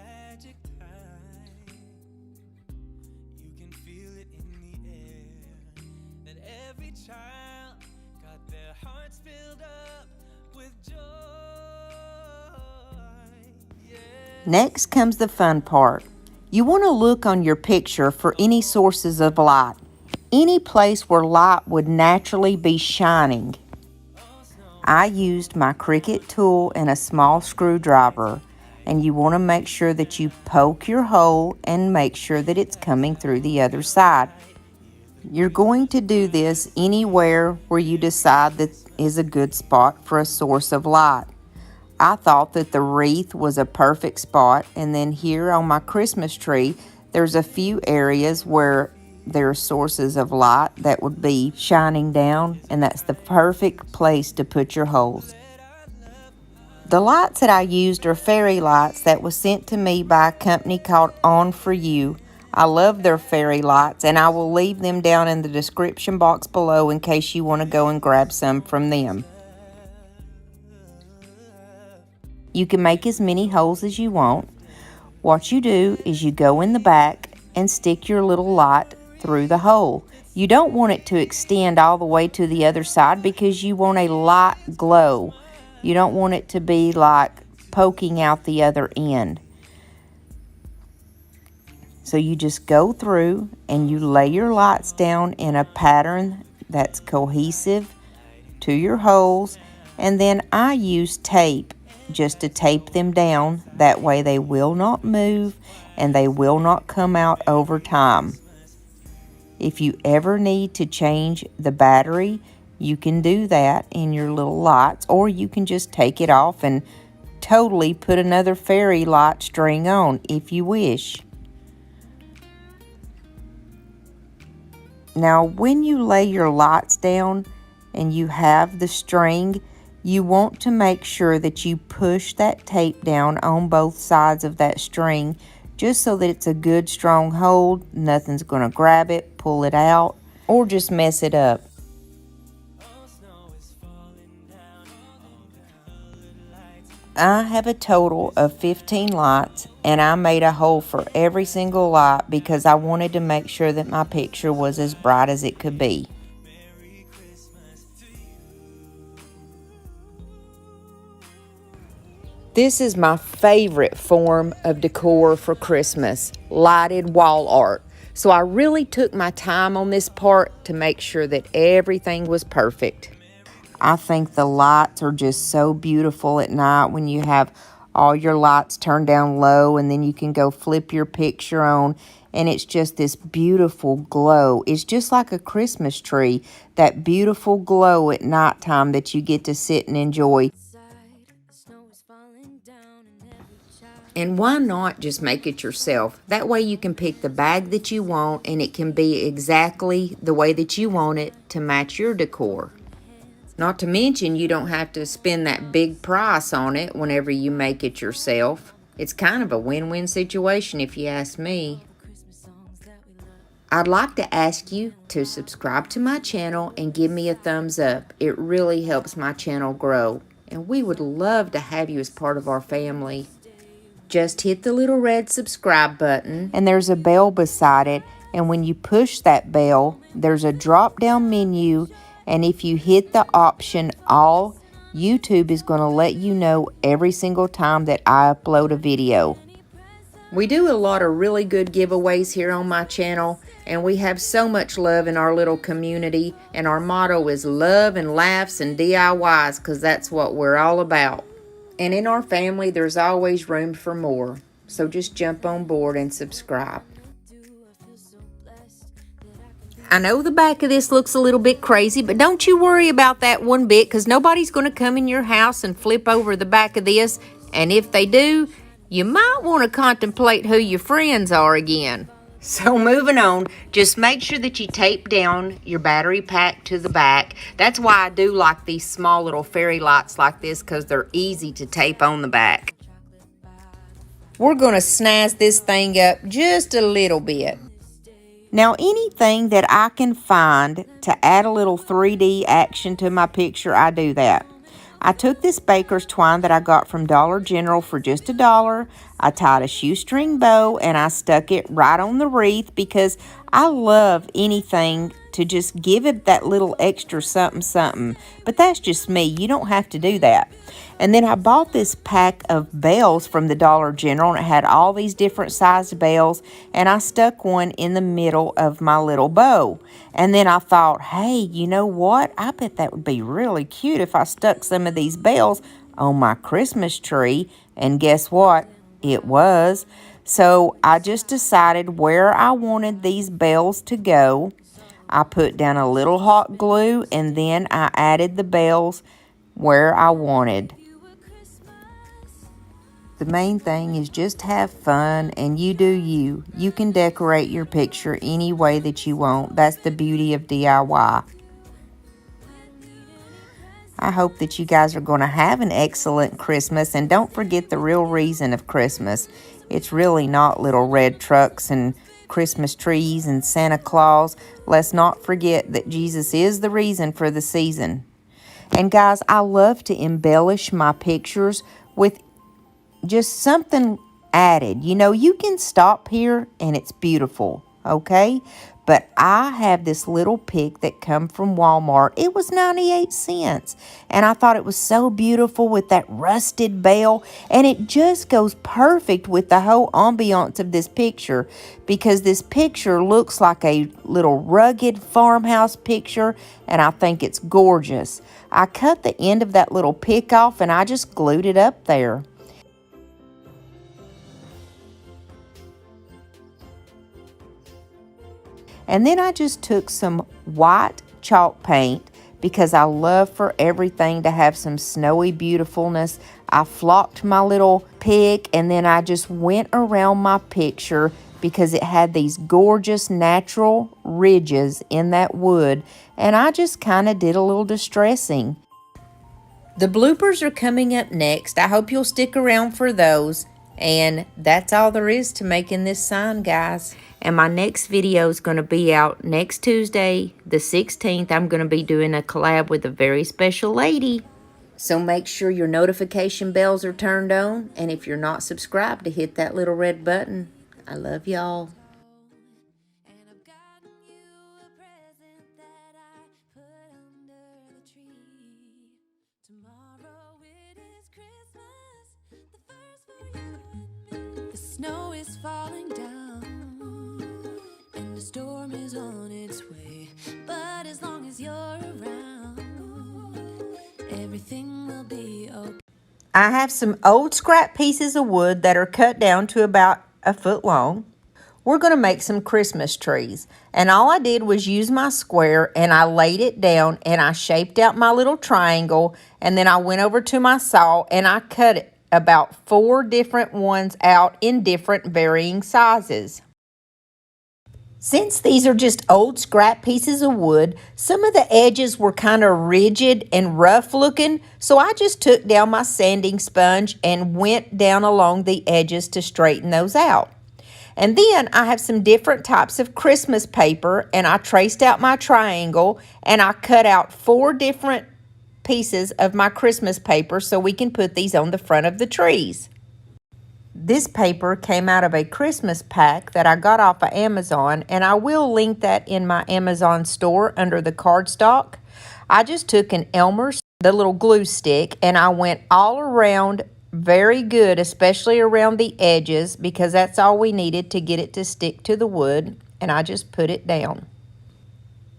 Next comes the fun part. You want to look on your picture for any sources of light. Any place where light would naturally be shining. I used my Cricut tool and a small screwdriver, and you want to make sure that you poke your hole and make sure that it's coming through the other side. You're going to do this anywhere where you decide that is a good spot for a source of light. I thought that the wreath was a perfect spot, and then here on my Christmas tree, there's a few areas where there are sources of light that would be shining down, and that's the perfect place to put your holes. The lights that I used are fairy lights that was sent to me by a company called On For You. I love their fairy lights, and I will leave them down in the description box below in case you want to go and grab some from them. You can make as many holes as you want. What you do is you go in the back and stick your little light through the hole. You don't want it to extend all the way to the other side because you want a light glow. You don't want it to be like poking out the other end. So you just go through and you lay your lights down in a pattern that's cohesive to your holes, and then I use tape just to tape them down. That way they will not move and they will not come out over time. If you ever need to change the battery, you can do that in your little lights, or you can just take it off and totally put another fairy light string on if you wish. Now when you lay your lights down and you have the string, you want to make sure that you push that tape down on both sides of that string just so that it's a good strong hold. Nothing's going to grab it, pull it out, or just mess it up. I have a total of 15 lights, and I made a hole for every single light because I wanted to make sure that my picture was as bright as it could be. This is my favorite form of decor for Christmas, lighted wall art. So I really took my time on this part to make sure that everything was perfect. I think the lights are just so beautiful at night when you have all your lights turned down low, and then you can go flip your picture on, and it's just this beautiful glow. It's just like a Christmas tree, that beautiful glow at nighttime that you get to sit and enjoy. And why not just make it yourself? That way you can pick the bag that you want, and it can be exactly the way that you want it to match your decor. Not to mention, you don't have to spend that big price on it whenever you make it yourself. It's kind of a win-win situation if you ask me. I'd like to ask you to subscribe to my channel and give me a thumbs up. It really helps my channel grow, and we would love to have you as part of our family. Just hit the little red subscribe button, and there's a bell beside it, and when you push that bell, there's a drop down menu, and if you hit the option all, YouTube is going to let you know every single time that I upload a video. We do a lot of really good giveaways here on my channel, and we have so much love in our little community, and our motto is love and laughs and DIYs, because that's what we're all about. And in our family, there's always room for more, so just jump on board and subscribe. I know the back of this looks a little bit crazy, but don't you worry about that one bit, because nobody's going to come in your house and flip over the back of this, and if they do, you might want to contemplate who your friends are again. So moving on, just make sure that you tape down your battery pack to the back. That's why I do like these small little fairy lights like this, because they're easy to tape on the back. We're going to snazz this thing up just a little bit. Now, anything that I can find to add a little 3D action to my picture, I do that. I took this baker's twine that I got from Dollar General for just $1. I tied a shoestring bow and I stuck it right on the wreath, because I love anything to just give it that little extra something something. But that's just me. You don't have to do that. And then I bought this pack of bells from the Dollar General, and it had all these different sized bells, and I stuck one in the middle of my little bow. And then I thought, hey, you know what? I bet that would be really cute if I stuck some of these bells on my Christmas tree. And guess what? It was. So I just decided where I wanted these bells to go. I put down a little hot glue, and then I added the bells where I wanted. The main thing is just have fun, and you do you. You can decorate your picture any way that you want. That's the beauty of DIY. I hope that you guys are going to have an excellent Christmas, and don't forget the real reason of Christmas. It's really not little red trucks and Christmas trees and Santa Claus. Let's not forget that Jesus is the reason for the season. And guys, I love to embellish my pictures with just something added. You know, you can stop here and it's beautiful, okay? But I have this little pick that come from Walmart. It was 98 cents. And I thought it was so beautiful with that rusted bell. And it just goes perfect with the whole ambiance of this picture, because this picture looks like a little rugged farmhouse picture, and I think it's gorgeous. I cut the end of that little pick off and I just glued it up there. And then I just took some white chalk paint, because I love for everything to have some snowy beautifulness. I flocked my little pick, and then I just went around my picture, because it had these gorgeous natural ridges in that wood, and I just kind of did a little distressing. The bloopers are coming up next. I hope you'll stick around for those. And that's all there is to making this sign, guys. And my next video is going to be out next Tuesday, the 16th. I'm going to be doing a collab with a very special lady. So make sure your notification bells are turned on. And if you're not subscribed, to hit that little red button. I love y'all. And I've gotten you a present that I put under the tree. Tomorrow it is Christmas, the first for you and me. The snow is falling down, and the storm is on its way. But as long as you're around, everything will be okay. I have some old scrap pieces of wood that are cut down to about a foot long. We're going to make some Christmas trees. And all I did was use my square, and I laid it down, and I shaped out my little triangle, and then I went over to my saw and I cut it about 4 different ones out in different varying sizes. Since these are just old scrap pieces of wood, some of the edges were kind of rigid and rough looking, so I just took down my sanding sponge and went down along the edges to straighten those out. And then I have some different types of Christmas paper, and I traced out my triangle, and I cut out 4 different pieces of my Christmas paper so we can put these on the front of the trees. This paper came out of a Christmas pack that I got off of Amazon, and I will link that in my Amazon store under the cardstock. I just took an Elmer's the little glue stick, and I went all around very good, especially around the edges, because that's all we needed to get it to stick to the wood, and I just put it down.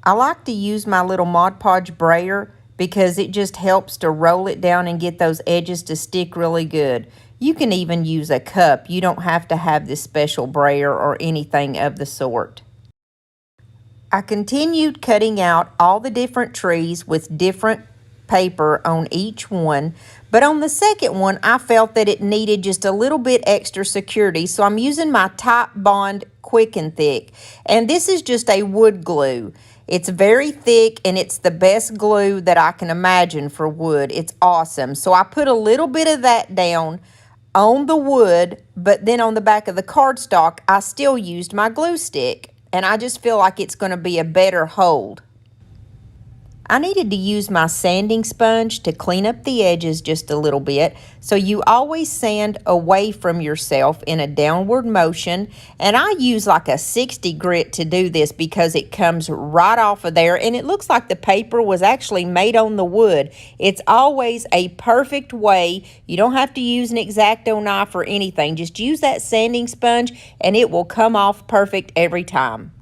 I like to use my little Mod Podge brayer because it just helps to roll it down and get those edges to stick really good. You can even use a cup. You don't have to have this special brayer or anything of the sort. I continued cutting out all the different trees with different paper on each one, but on the second one I felt that it needed just a little bit extra security, so I'm using my Type Bond Quick and Thick, and this is just a wood glue. It's very thick and it's the best glue that I can imagine for wood. It's awesome. So I put a little bit of that down on the wood, but then on the back of the cardstock I still used my glue stick, and I just feel like it's going to be a better hold. I needed to use my sanding sponge to clean up the edges just a little bit, so you always sand away from yourself in a downward motion, and I use like a 60 grit to do this because it comes right off of there and it looks like the paper was actually made on the wood. It's always a perfect way. You don't have to use an X-Acto knife or anything. Just use that sanding sponge and it will come off perfect every time.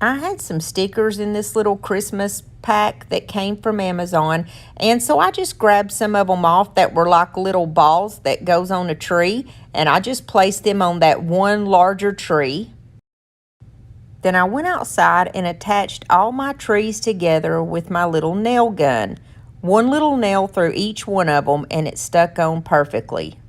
I had some stickers in this little Christmas pack that came from Amazon, and so I just grabbed some of them off that were like little balls that goes on a tree, and I just placed them on that one larger tree. Then I went outside and attached all my trees together with my little nail gun. One little nail through each one of them, and it stuck on perfectly.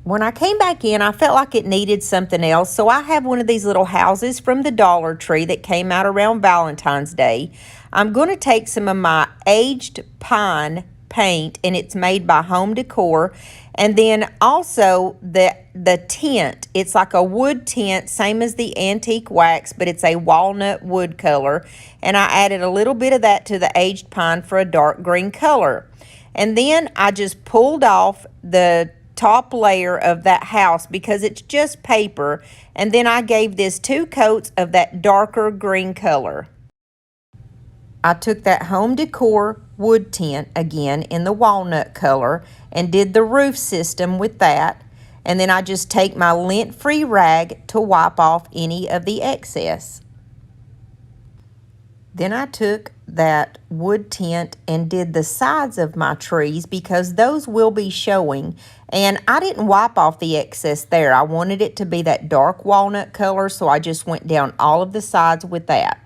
When I came back in, I felt like it needed something else, so I have one of these little houses from the Dollar Tree that came out around Valentine's Day. I'm going to take some of my aged pine paint, and it's made by Home Decor, and then also the tint. It's like a wood tint, same as the antique wax, but it's a walnut wood color, and I added a little bit of that to the aged pine for a dark green color. And then I just pulled off the top layer of that house because it's just paper, and then I gave this 2 coats of that darker green color. I took that Home Decor wood tint again in the walnut color and did the roof system with that, and then I just take my lint-free rag to wipe off any of the excess. Then I took that wood tint and did the sides of my trees because those will be showing, and I didn't wipe off the excess there. I wanted it to be that dark walnut color, so I just went down all of the sides with that.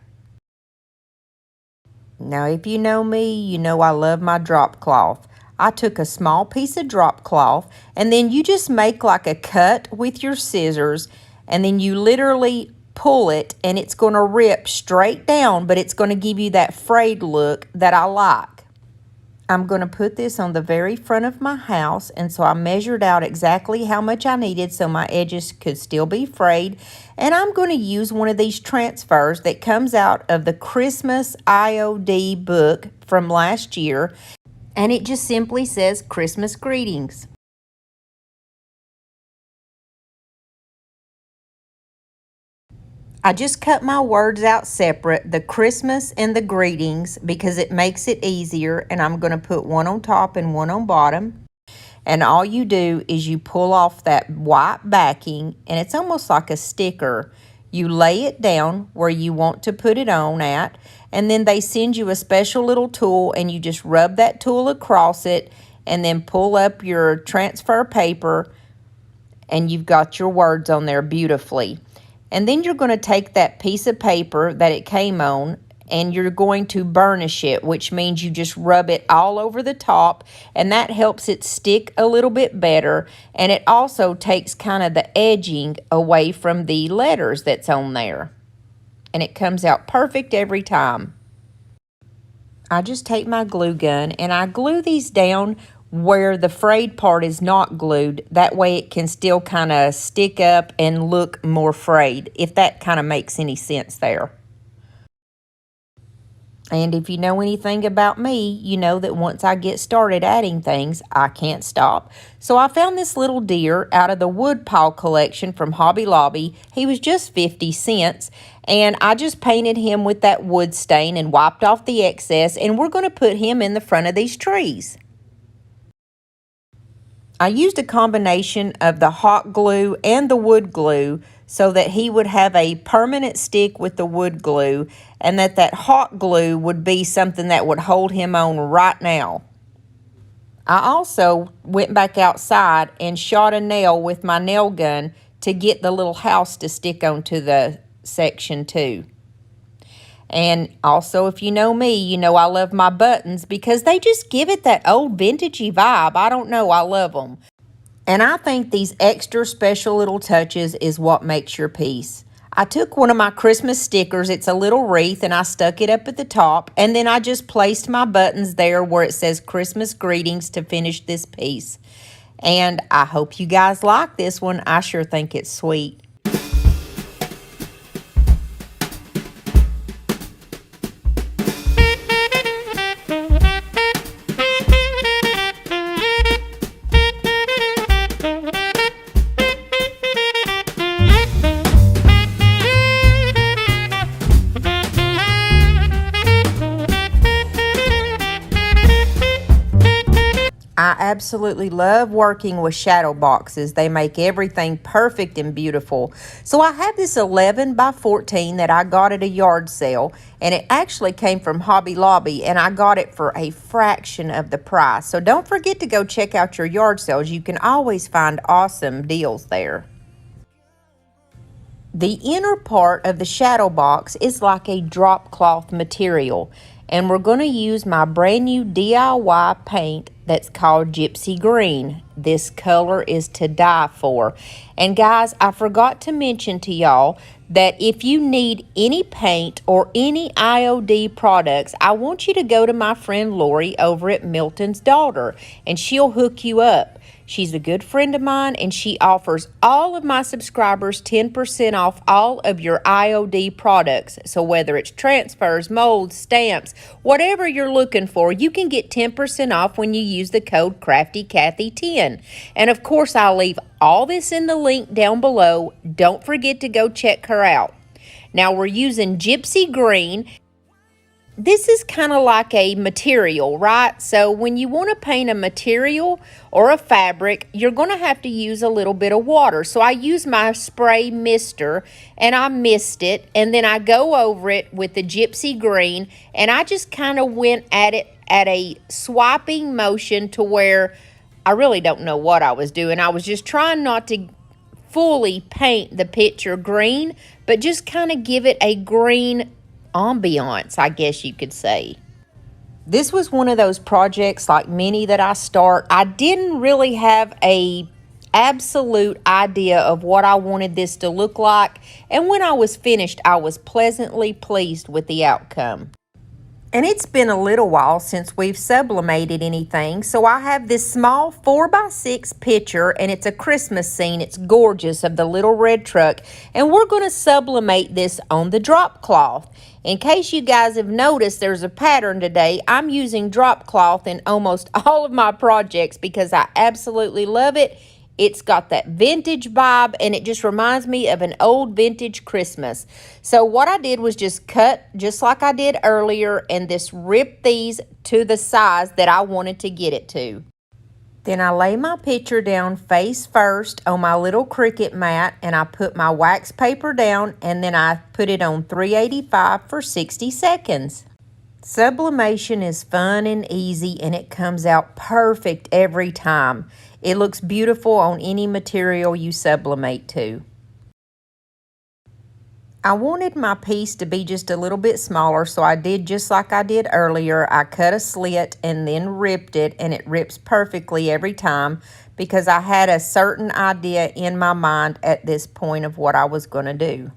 Now if you know me, you know I love my drop cloth. I took a small piece of drop cloth, and then you just make like a cut with your scissors, and then you literally pull it and it's going to rip straight down, but it's going to give you that frayed look that I like. I'm going to put this on the very front of my house, and so I measured out exactly how much I needed so my edges could still be frayed, and I'm going to use one of these transfers that comes out of the Christmas IOD book from last year, and it just simply says Christmas greetings. I just cut my words out separate, the Christmas and the greetings, because it makes it easier, and I'm going to put one on top and one on bottom. And all you do is you pull off that white backing, and it's almost like a sticker. You lay it down where you want to put it on at, and then they send you a special little tool, and you just rub that tool across it, and then pull up your transfer paper, and you've got your words on there beautifully. And then you're going to take that piece of paper that it came on, and you're going to burnish it, which means you just rub it all over the top, and that helps it stick a little bit better, and it also takes kind of the edging away from the letters that's on there. And it comes out perfect every time. I just take my glue gun and I glue these down where the frayed part is not glued. That way it can still kind of stick up and look more frayed, if that kind of makes any sense there. And if you know anything about me, you know that once I get started adding things, I can't stop. So I found this little deer out of the wood pile collection from Hobby Lobby. He was just 50 cents, And I just painted him with that wood stain and wiped off the excess, and we're going to put him in the front of these trees. I used a combination of the hot glue and the wood glue so that he would have a permanent stick with the wood glue, and that hot glue would be something that would hold him on right now. I also went back outside and shot a nail with my nail gun to get the little house to stick onto the section too. And also, if you know me, you know I love my buttons because they just give it that old vintagey vibe. I don't know, I love them. And I think these extra special little touches is what makes your piece. I took one of my Christmas stickers, it's a little wreath, and I stuck it up at the top, and then I just placed my buttons there where it says Christmas greetings to finish this piece. And I hope you guys like this one. I sure think it's sweet. I absolutely love working with shadow boxes. They make everything perfect and beautiful. So I have this 11 by 14 that I got at a yard sale, and it actually came from Hobby Lobby, and I got it for a fraction of the price. So don't forget to go check out your yard sales. You can always find awesome deals there. The inner part of the shadow box is like a drop cloth material, and we're going to use my brand new DIY paint that's called Gypsy Green. This color is to die for. And guys, I forgot to mention to y'all that if you need any paint or any IOD products, I want you to go to my friend Lori over at Milton's Daughter, and she'll hook you up. She's a good friend of mine, and she offers all of my subscribers 10% off all of your IOD products. So whether it's transfers, molds, stamps, whatever you're looking for, you can get 10% off when you use the code CraftyCathy10. And of course, I'll leave all this in the link down below. Don't forget to go check her out. Now we're using Gypsy Green. This is kind of like a material, right? So when you want to paint a material or a fabric, you're going to have to use a little bit of water. So I use my spray mister and I mist it, and then I go over it with the Gypsy Green, and I just kind of went at it at a swiping motion to where I really don't know what I was doing. I was just trying not to fully paint the picture green, but just kind of give it a green ambiance, I guess you could say. This was one of those projects like many that I start. I didn't really have a absolute idea of what I wanted this to look like, and when I was finished, I was pleasantly pleased with the outcome. And it's been a little while since we've sublimated anything, so I have this small 4x6 picture, and it's a Christmas scene. It's gorgeous, of the little red truck, and we're going to sublimate this on the drop cloth. In case you guys have noticed, there's a pattern today. I'm using drop cloth in almost all of my projects because I absolutely love it. It's got that vintage vibe, and it just reminds me of an old vintage Christmas. So what I did was just cut just like I did earlier and just rip these to the size that I wanted to get it to. Then I lay my picture down face first on my little Cricut mat, and I put my wax paper down, and then I put it on 385 for 60 seconds. Sublimation is fun and easy, and it comes out perfect every time. It looks beautiful on any material you sublimate to. I wanted my piece to be just a little bit smaller, so I did just like I did earlier. I cut a slit and then ripped it, and it rips perfectly every time because I had a certain idea in my mind at this point of what I was going to do.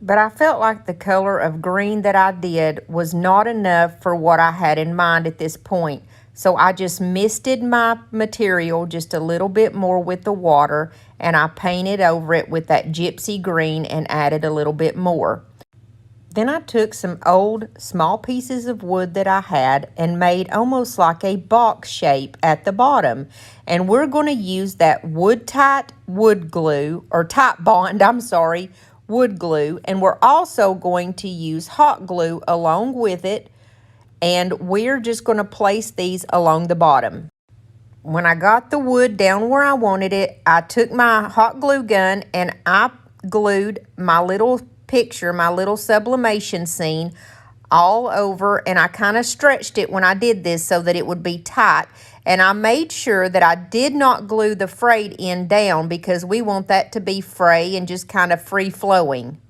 But I felt like the color of green that I did was not enough for what I had in mind at this point. So I just misted my material just a little bit more with the water, and I painted over it with that Gypsy Green and added a little bit more. Then I took some old small pieces of wood that I had and made almost like a box shape at the bottom. And we're going to use that wood-tight wood glue, or tight bond, wood glue. And we're also going to use hot glue along with it. And we're just going to place these along the bottom. When I got the wood down where I wanted it, I took my hot glue gun and I glued my little picture, my little sublimation scene all over, and I kind of stretched it when I did this so that it would be tight. And I made sure that I did not glue the frayed end down because we want that to be fray and just kind of free flowing.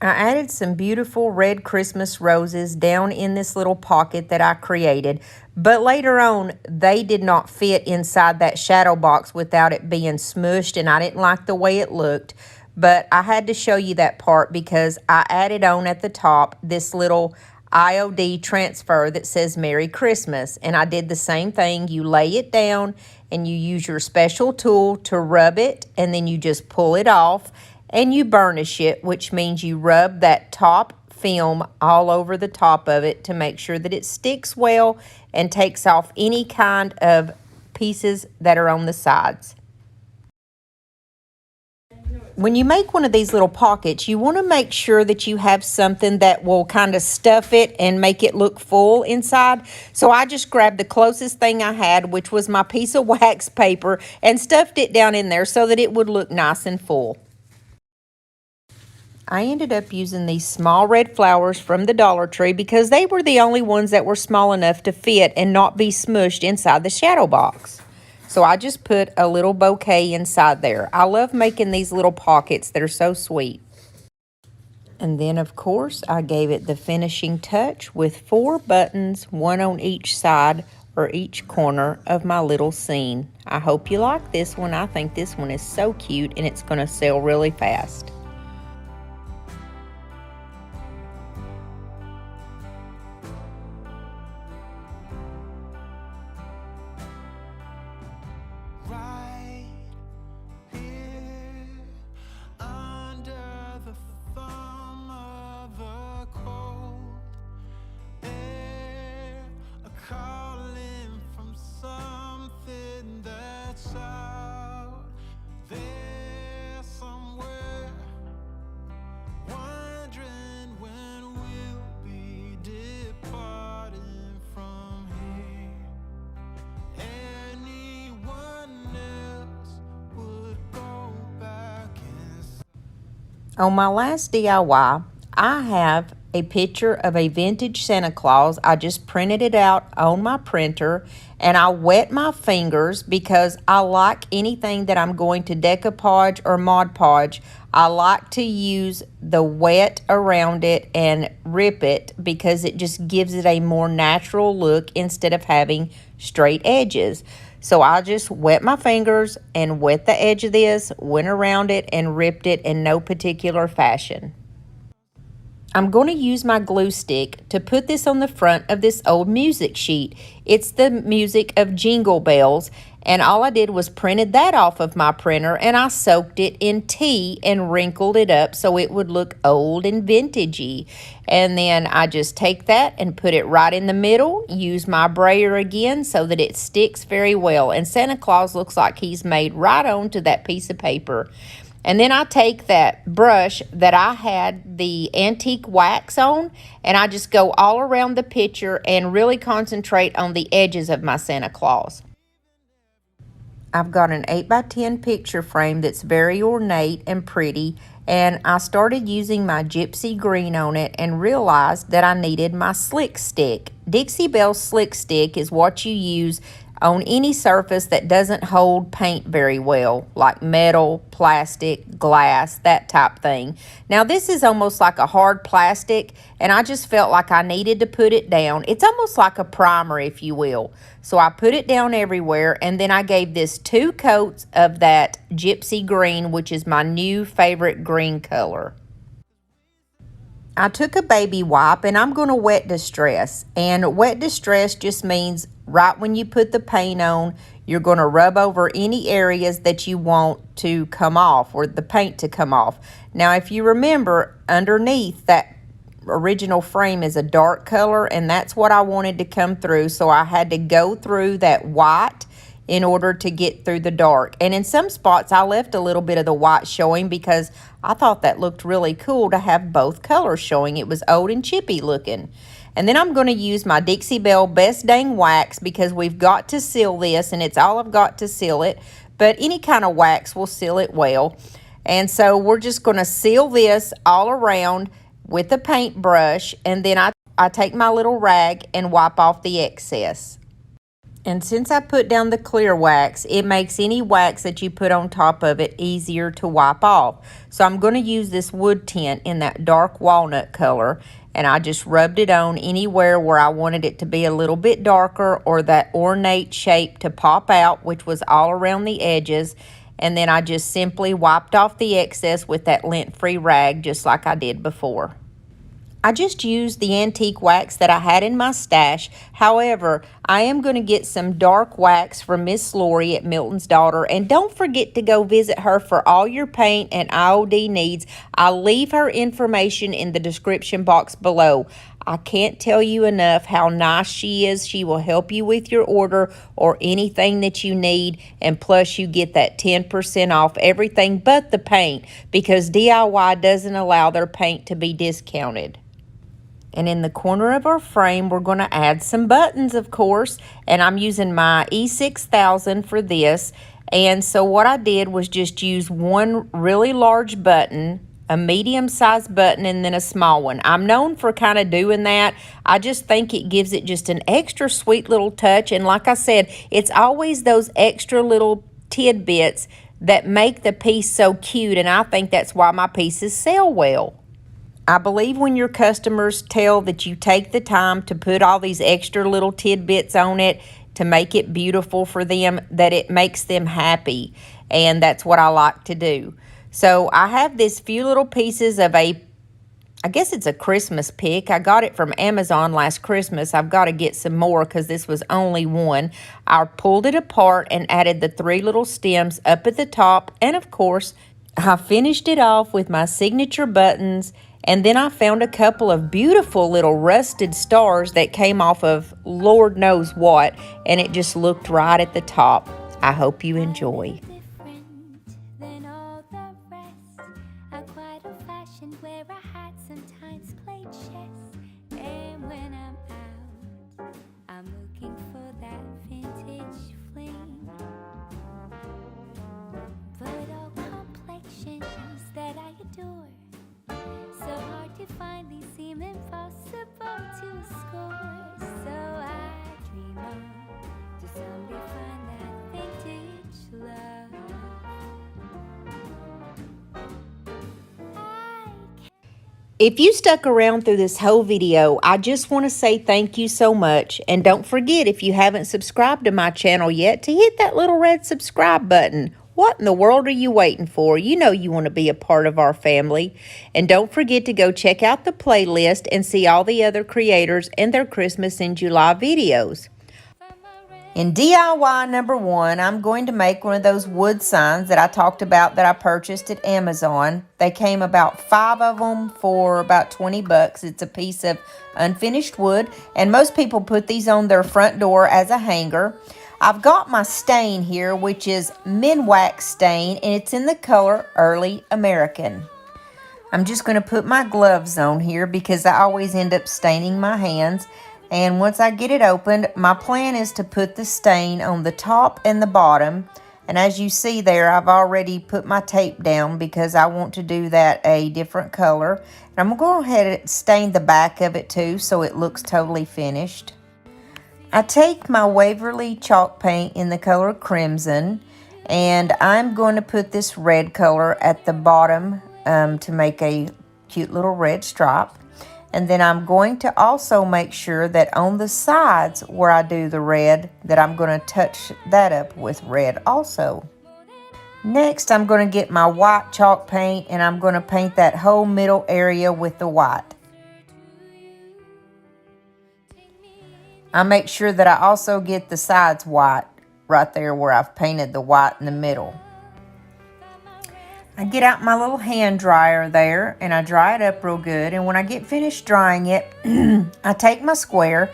I added some beautiful red Christmas roses down in this little pocket that I created, but later on they did not fit inside that shadow box without it being smushed, and I didn't like the way it looked. But I had to show you that part because I added on at the top this little IOD transfer that says Merry Christmas, and I did the same thing. You lay it down and you use your special tool to rub it, and then you just pull it off and you burnish it, which means you rub that top film all over the top of it to make sure that it sticks well and takes off any kind of pieces that are on the sides. When you make one of these little pockets, you want to make sure that you have something that will kind of stuff it and make it look full inside. So I just grabbed the closest thing I had, which was my piece of wax paper, and stuffed it down in there so that it would look nice and full. I ended up using these small red flowers from the Dollar Tree because they were the only ones that were small enough to fit and not be smushed inside the shadow box. So I just put a little bouquet inside there. I love making these little pockets that are so sweet. And then, of course, I gave it the finishing touch with 4 buttons, one on each side or each corner of my little scene. I hope you like this one. I think this one is so cute and it's going to sell really fast. On my last DIY, I have a picture of a vintage Santa Claus. I just printed it out on my printer, and I wet my fingers because I like anything that I'm going to decoupage or Mod Podge. I like to use the wet around it and rip it because it just gives it a more natural look instead of having straight edges. So I just wet my fingers and wet the edge of this, went around it and ripped it in no particular fashion. I'm going to use my glue stick to put this on the front of this old music sheet. It's the music of Jingle Bells, and all I did was printed that off of my printer, and I soaked it in tea and wrinkled it up so it would look old and vintagey. And then I just take that and put it right in the middle, use my brayer again so that it sticks very well. And Santa Claus looks like he's made right onto that piece of paper. And then I take that brush that I had the antique wax on, and I just go all around the picture and really concentrate on the edges of my Santa Claus. I've got an 8x10 picture frame that's very ornate and pretty, and I started using my gypsy green on it and realized that I needed my slick stick. Dixie Belle slick stick is what you use on any surface that doesn't hold paint very well, like metal, plastic, glass, that type thing. Now this is almost like a hard plastic, and I just felt like I needed to put it down. It's almost like a primer, if you will. So I put it down everywhere, and then I gave this 2 coats of that gypsy green, which is my new favorite green color. I took a baby wipe and I'm going to wet distress. And wet distress just means right when you put the paint on, you're going to rub over any areas that you want to come off or the paint to come off. Now, if you remember, underneath that original frame is a dark color, and that's what I wanted to come through. So I had to go through that white in order to get through the dark. And in some spots, I left a little bit of the white showing because I thought that looked really cool to have both colors showing. It was old and chippy looking. And then I'm going to use my Dixie Belle Best Dang Wax because we've got to seal this, and it's all I've got to seal it. But any kind of wax will seal it well. And so we're just going to seal this all around with a paintbrush, and then I take my little rag and wipe off the excess. And since I put down the clear wax, it makes any wax that you put on top of it easier to wipe off. So I'm going to use this wood tint in that dark walnut color, and I just rubbed it on anywhere where I wanted it to be a little bit darker or that ornate shape to pop out, which was all around the edges. And then I just simply wiped off the excess with that lint-free rag just like I did before. I just used the antique wax that I had in my stash. However, I am going to get some dark wax from Miss Lori at Milton's Daughter. And don't forget to go visit her for all your paint and IOD needs. I'll leave her information in the description box below. I can't tell you enough how nice she is. She will help you with your order or anything that you need. And plus you get that 10% off everything but the paint because DIY doesn't allow their paint to be discounted. And in the corner of our frame, we're going to add some buttons, of course. And I'm using my E6000 for this. And so what I did was just use one really large button, a medium-sized button, and then a small one. I'm known for kind of doing that. I just think it gives it just an extra sweet little touch. And like I said, it's always those extra little tidbits that make the piece so cute. And I think that's why my pieces sell well. I believe when your customers tell that you take the time to put all these extra little tidbits on it to make it beautiful for them, that it makes them happy. And that's what I like to do. So I have this few little pieces of I guess it's a Christmas pick. I got it from Amazon last Christmas. I've got to get some more because this was only one. I pulled it apart and added the 3 little stems up at the top. And of course, I finished it off with my signature buttons. And then I found a couple of beautiful little rusted stars that came off of Lord knows what, and it just looked right at the top. I hope you enjoy. Find these seem impossible to score. So I dream on to someday find that vintage love. If you stuck around through this whole video, I just want to say thank you so much. And don't forget, if you haven't subscribed to my channel yet, to hit that little red subscribe button. What in the world are you waiting for? You know you want to be a part of our family. And don't forget to go check out the playlist and see all the other creators and their Christmas in July videos. In DIY number 1, I'm going to make one of those wood signs that I talked about that I purchased at Amazon. They came about 5 of them for about 20 bucks. It's a piece of unfinished wood, and most people put these on their front door as a hanger. I've got my stain here, which is Minwax stain, and it's in the color Early American. I'm just going to put my gloves on here because I always end up staining my hands. And once I get it opened, my plan is to put the stain on the top and the bottom. And as you see there, I've already put my tape down because I want to do that a different color. And I'm going to go ahead and stain the back of it too so it looks totally finished. I take my Waverly chalk paint in the color Crimson, and I'm going to put this red color at the bottom to make a cute little red stripe. And then I'm going to also make sure that on the sides where I do the red, that I'm going to touch that up with red also. Next, I'm going to get my white chalk paint, and I'm going to paint that whole middle area with the white. I make sure that I also get the sides white right there where I've painted the white in the middle. I get out my little hand dryer there and I dry it up real good. And when I get finished drying it, I take my square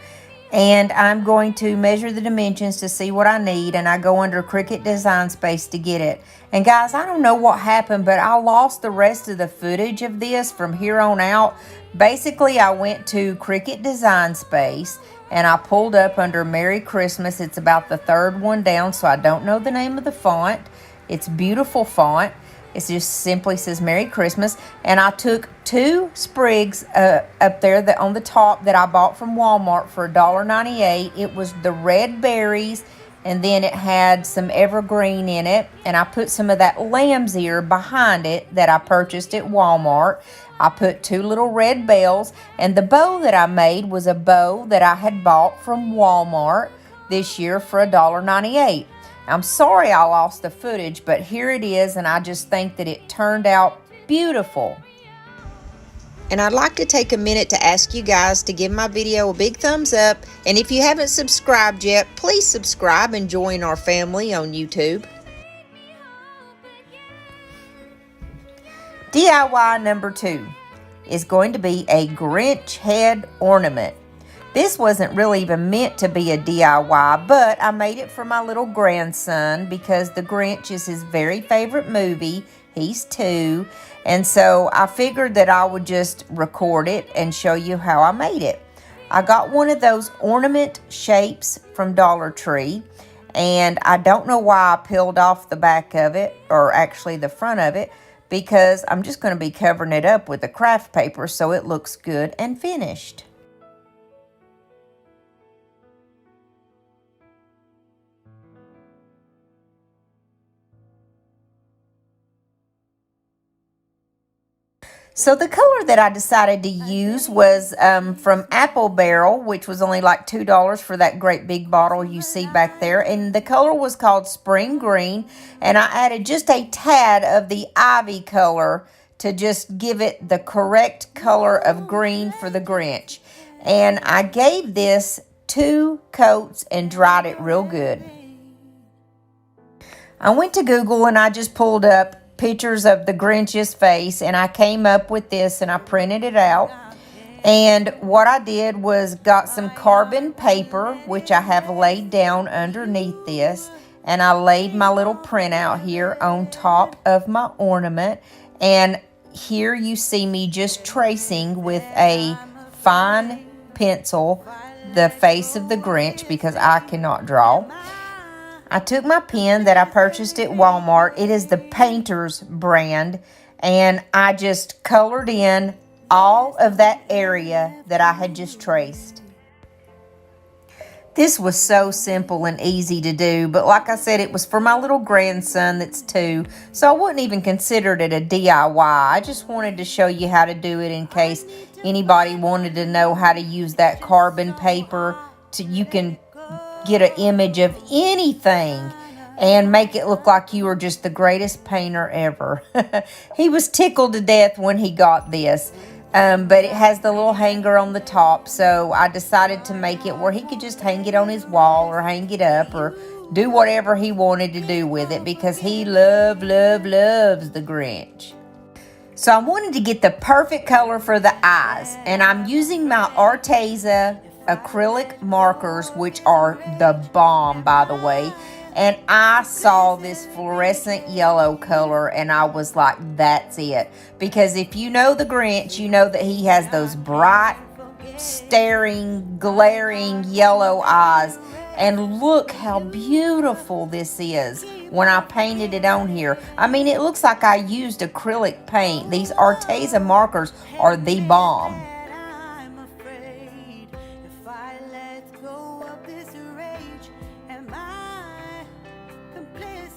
and I'm going to measure the dimensions to see what I need. And I go under Cricut Design Space to get it. And guys, I don't know what happened, but I lost the rest of the footage of this from here on out. Basically, I went to Cricut Design Space and I pulled up under Merry Christmas. It's about the third one down, so I don't know the name of the font. It's beautiful font. It just simply says Merry Christmas. And I took 2 sprigs up there that on the top that I bought from Walmart for $1.98. It was the red berries, and then it had some evergreen in it. And I put some of that lamb's ear behind it that I purchased at Walmart. I put 2 little red bells, and the bow that I made was a bow that I had bought from Walmart this year for $1.98. I'm sorry I lost the footage, but here it is, and I just think that it turned out beautiful. And I'd like to take a minute to ask you guys to give my video a big thumbs up, and if you haven't subscribed yet, please subscribe and join our family on YouTube. DIY number 2 is going to be a Grinch head ornament. This wasn't really even meant to be a DIY, but I made it for my little grandson because The Grinch is his very favorite movie. He's 2, and so I figured that I would just record it and show you how I made it. I got one of those ornament shapes from Dollar Tree, and I don't know why I peeled off the back of it, or actually the front of it, because I'm just going to be covering it up with the craft paper so it looks good and finished. So the color that I decided to use was from Apple Barrel, which was only like $2 for that great big bottle you see back there. And the color was called Spring Green. And I added just a tad of the Ivy color to just give it the correct color of green for the Grinch. And I gave this 2 coats and dried it real good. I went to Google and I just pulled up pictures of the Grinch's face, and I came up with this and I printed it out. And what I did was got some carbon paper, which I have laid down underneath this, and I laid my little printout here on top of my ornament. And here you see me just tracing with a fine pencil the face of the Grinch because I cannot draw. I took my pen that I purchased at Walmart. It is the Painter's brand, and I just colored in all of that area that I had just traced. This was so simple and easy to do, but like I said, it was for my little grandson that's 2, so I wouldn't even consider it a DIY. I just wanted to show you how to do it in case anybody wanted to know how to use that carbon paper. You can get an image of anything and make it look like you were just the greatest painter ever. He was tickled to death when he got this, but it has the little hanger on the top, so I decided to make it where he could just hang it on his wall or hang it up or do whatever he wanted to do with it because he loves the Grinch. So I wanted to get the perfect color for the eyes, and I'm using my Arteza acrylic markers, which are the bomb, by the way. And I saw this fluorescent yellow color and I was like, that's it. Because if you know the Grinch, you know that he has those bright, staring, glaring yellow eyes. And look how beautiful this is when I painted it on here. I mean, it looks like I used acrylic paint. These Arteza markers are the bomb.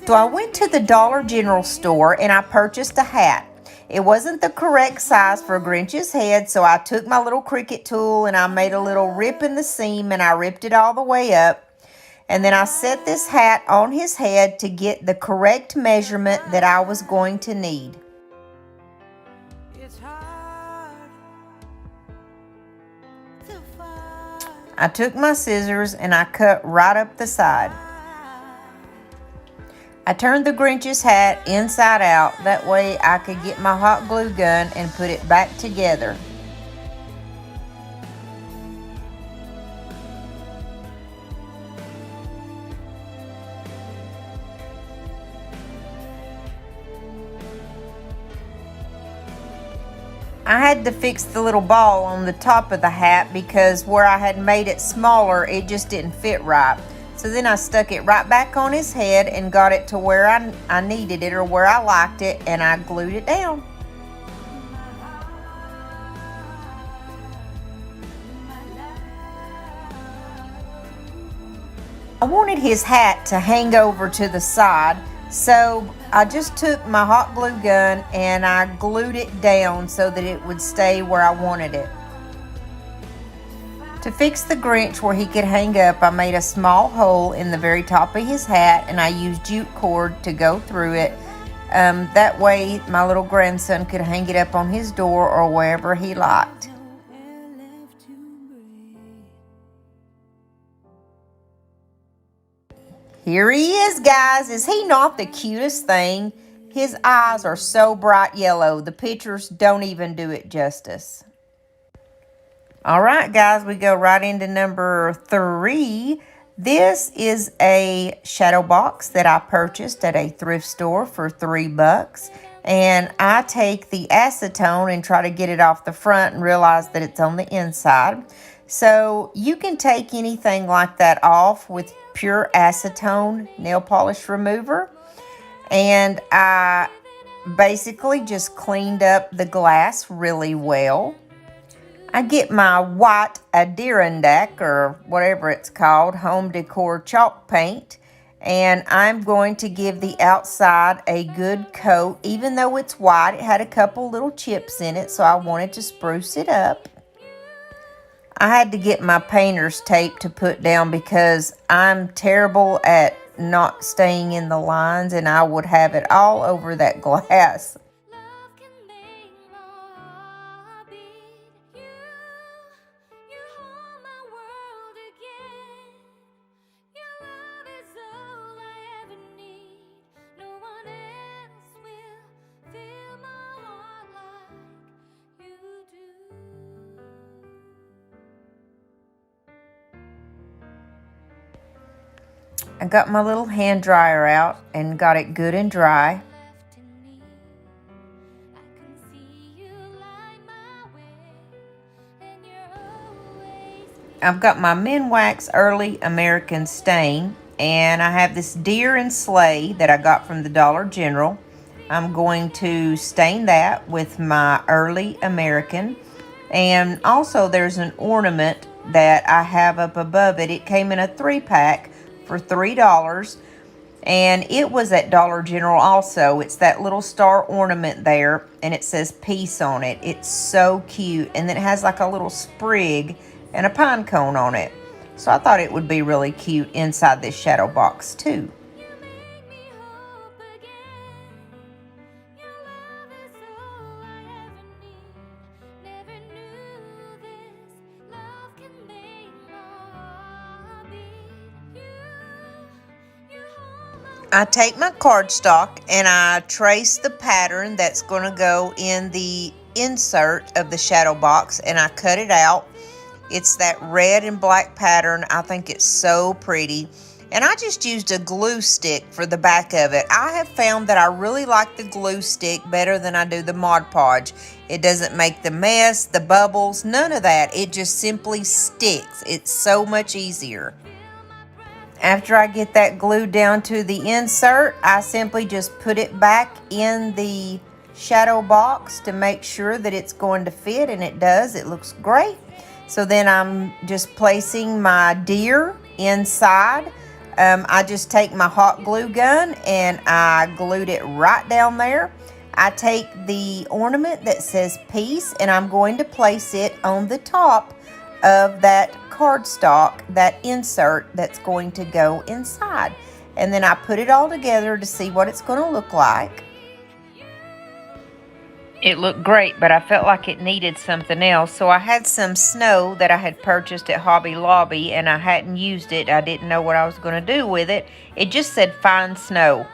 So I went to the Dollar General store and I purchased a hat. It wasn't the correct size for Grinch's head, so I took my little Cricut tool and I made a little rip in the seam and I ripped it all the way up. And then I set this hat on his head to get the correct measurement that I was going to need. I took my scissors and I cut right up the side. I turned the Grinch's hat inside out, that way I could get my hot glue gun and put it back together. I had to fix the little ball on the top of the hat because where I had made it smaller, it just didn't fit right. So then I stuck it right back on his head and got it to where I needed it or where I liked it, and I glued it down. I wanted his hat to hang over to the side, so I just took my hot glue gun and I glued it down so that it would stay where I wanted it. To fix the Grinch where he could hang up, I made a small hole in the very top of his hat and I used jute cord to go through it. That way my little grandson could hang it up on his door or wherever he liked. Here he is, guys. Is he not the cutest thing? His eyes are so bright yellow. The pictures don't even do it justice. All right, guys, we go right into number 3. This is a shadow box that I purchased at a thrift store for $3. And I take the acetone and try to get it off the front and realize that it's on the inside. So you can take anything like that off with pure acetone nail polish remover. And I basically just cleaned up the glass really well. I get my white Adirondack, or whatever it's called, home decor chalk paint, and I'm going to give the outside a good coat. Even though it's white, it had a couple little chips in it, so I wanted to spruce it up. I had to get my painter's tape to put down because I'm terrible at not staying in the lines, and I would have it all over that glass. Love can make my heart beat. You hold my world again. Your love is all I ever need. No one else will fill my heart like you do. I got my little hand dryer out and got it good and dry. Left in me, I can see you light my way, and you're always I've got my Minwax Early American stain, and I have this deer and sleigh that I got from the Dollar General. I'm going to stain that with my Early American. And also there's an ornament that I have up above it. It came in a 3-pack for $3, and it was at Dollar General also. It's that little star ornament there, and it says peace on it. It's so cute, and then it has like a little sprig and a pine cone on it. So I thought it would be really cute inside this shadow box too. you make me hope again. Your love is all I ever need. Never knew this love can make my heart beat. You hold my I take my cardstock and I trace the pattern that's going to go in the insert of the shadow box, and I cut it out. It's that red and black pattern. I think it's so pretty. And I just used a glue stick for the back of it. I have found that I really like the glue stick better than I do the Mod Podge. It doesn't make the mess, the bubbles, none of that. It just simply sticks. It's so much easier. After I get that glued down to the insert, I simply just put it back in the shadow box to make sure that it's going to fit, and it does. It looks great. So then I'm just placing my deer inside. I just take my hot glue gun and I glued it right down there. I take the ornament that says peace, and I'm going to place it on the top of that cardstock, that insert that's going to go inside. And then I put it all together to see what it's going to look like. you It looked great, but I felt like it needed something else. So I had some snow that I had purchased at Hobby Lobby, and I hadn't used it. I didn't know what I was going to do with it. It just said fine snow,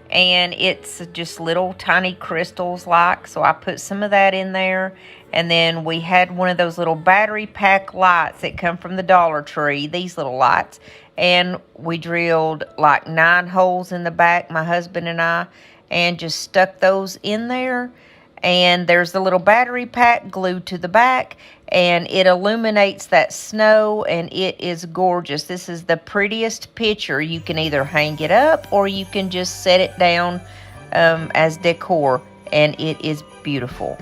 and it's just little tiny crystals like. So I put some of that in there, and then we had one of those little battery pack lights that come from the Dollar Tree, these little lights, and we drilled like 9 holes in the back, my husband and I, and just stuck those in there. And there's the little battery pack glued to the back, and it illuminates that snow, and it is gorgeous. This is the prettiest picture. You can either hang it up or you can just set it down as decor, and it is beautiful.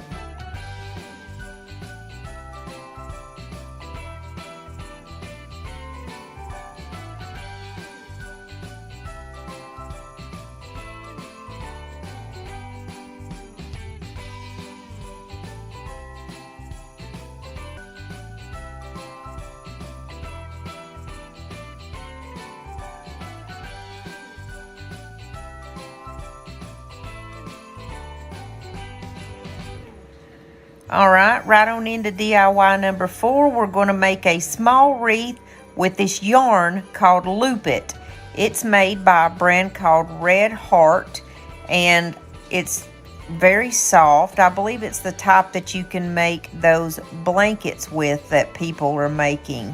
Alright, right on into DIY number 4, we're going to make a small wreath with this yarn called Loop It. It's made by a brand called Red Heart, and it's very soft. I believe it's the type that you can make those blankets with that people are making.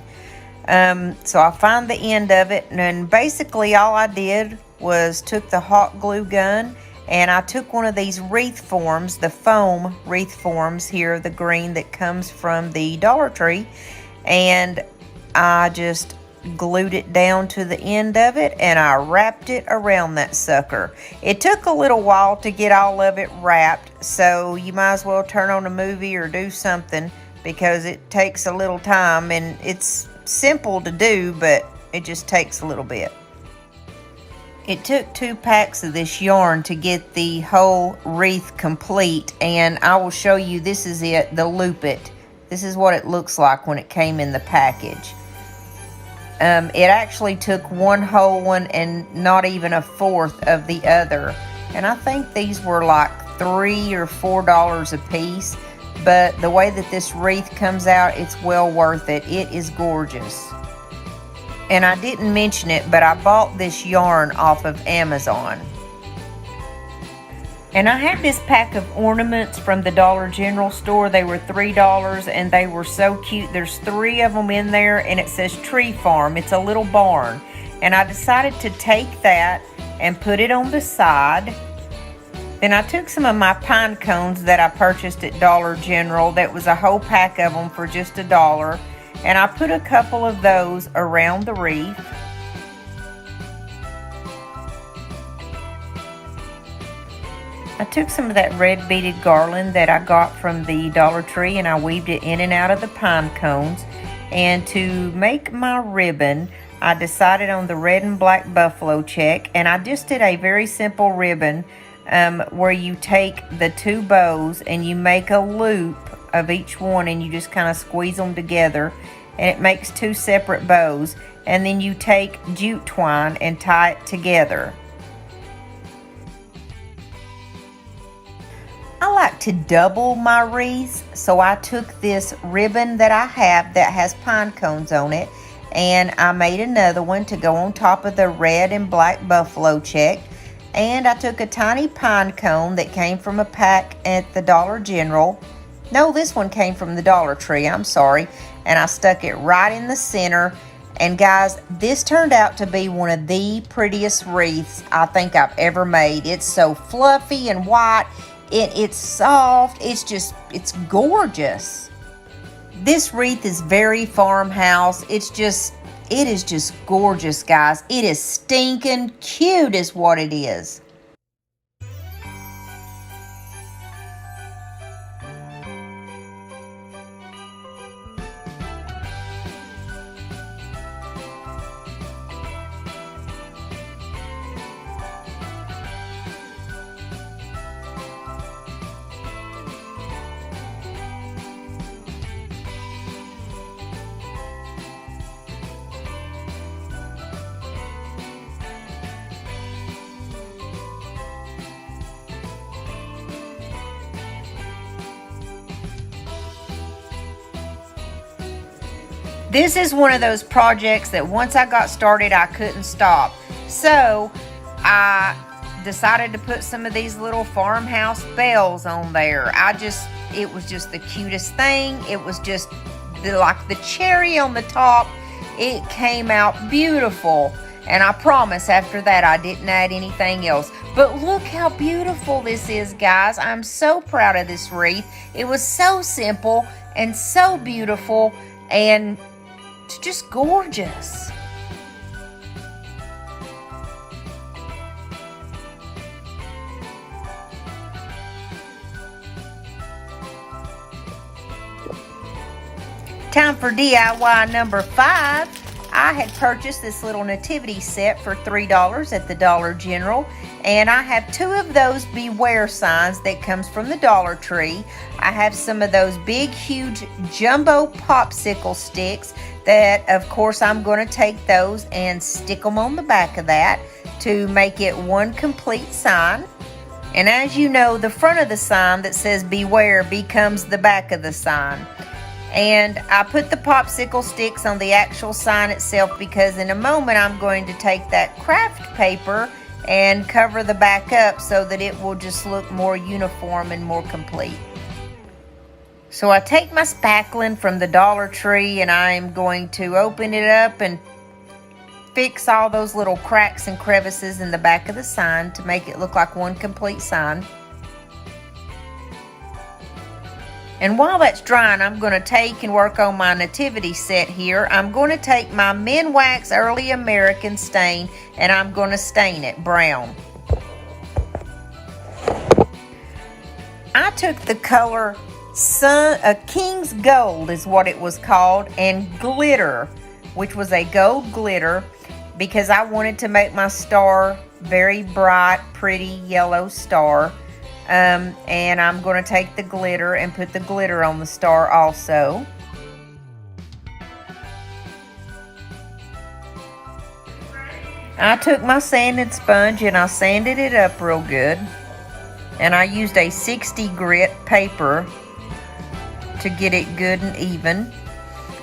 So I found the end of it, and then basically all I did was took the hot glue gun, and I took one of these wreath forms, the foam wreath forms here, the green that comes from the Dollar Tree, and I just glued it down to the end of it, and I wrapped it around that sucker. It took a little while to get all of it wrapped, so you might as well turn on a movie or do something, because it takes a little time, and it's simple to do, but it just takes a little bit. It took 2 packs of this yarn to get the whole wreath complete, and I will show you, this is it, the Loop It. This is what it looks like when it came in the package. It actually took 1 whole one and not even a fourth of the other. And I think these were like $3 or $4 a piece, but the way that this wreath comes out, it's well worth it. It is gorgeous. And I didn't mention it, but I bought this yarn off of Amazon. And I had this pack of ornaments from the Dollar General store. They were $3, and they were so cute. There's 3 of them in there, and it says Tree Farm. It's a little barn. And I decided to take that and put it on the side. Then I took some of my pine cones that I purchased at Dollar General. That was a whole pack of them for just $1. And I put a couple of those around the wreath. I took some of that red beaded garland that I got from the Dollar Tree, and I weaved it in and out of the pine cones. And to make my ribbon, I decided on the red and black buffalo check, and I just did a very simple ribbon where you take the 2 bows and you make a loop of each one, and you just kind of squeeze them together, and it makes 2 separate bows, and then you take jute twine and tie it together. I like to double my wreaths, so I took this ribbon that I have that has pine cones on it, and I made another one to go on top of the red and black buffalo check. And I took a tiny pine cone that came from a pack at the Dollar General. No, this one came from the Dollar Tree, I'm sorry. And I stuck it right in the center. And guys, this turned out to be one of the prettiest wreaths I think I've ever made. It's so fluffy and white. It's soft. It's gorgeous. This wreath is very farmhouse. It is just gorgeous, guys. It is stinking cute is what it is. This is one of those projects that once I got started, I couldn't stop. So I decided to put some of these little farmhouse bells on there. It was just the cutest thing. It was just like the cherry on the top. It came out beautiful. And I promise after that I didn't add anything else. But look how beautiful this is, guys. I'm so proud of this wreath. It was so simple and so beautiful and it's just gorgeous. Time for DIY number 5. I had purchased this little nativity set for $3 at the Dollar General, and I have 2 of those beware signs that comes from the Dollar Tree. I have some of those big, huge jumbo popsicle sticks that, of course, I'm going to take those and stick them on the back of that to make it one complete sign. And as you know, the front of the sign that says beware becomes the back of the sign. And I put the popsicle sticks on the actual sign itself because in a moment I'm going to take that craft paper and cover the back up so that it will just look more uniform and more complete. So I take my spackling from the Dollar Tree and I'm going to open it up and fix all those little cracks and crevices in the back of the sign to make it look like one complete sign. And while that's drying, I'm going to take and work on my nativity set here. I'm going to take my Minwax Early American stain and I'm going to stain it brown. I took the color King's Gold is what it was called, and glitter, which was a gold glitter, because I wanted to make my star very bright, pretty yellow star. And I'm going to take the glitter and put the glitter on the star also. I took my sanding sponge and I sanded it up real good. And I used a 60 grit paper to get it good and even.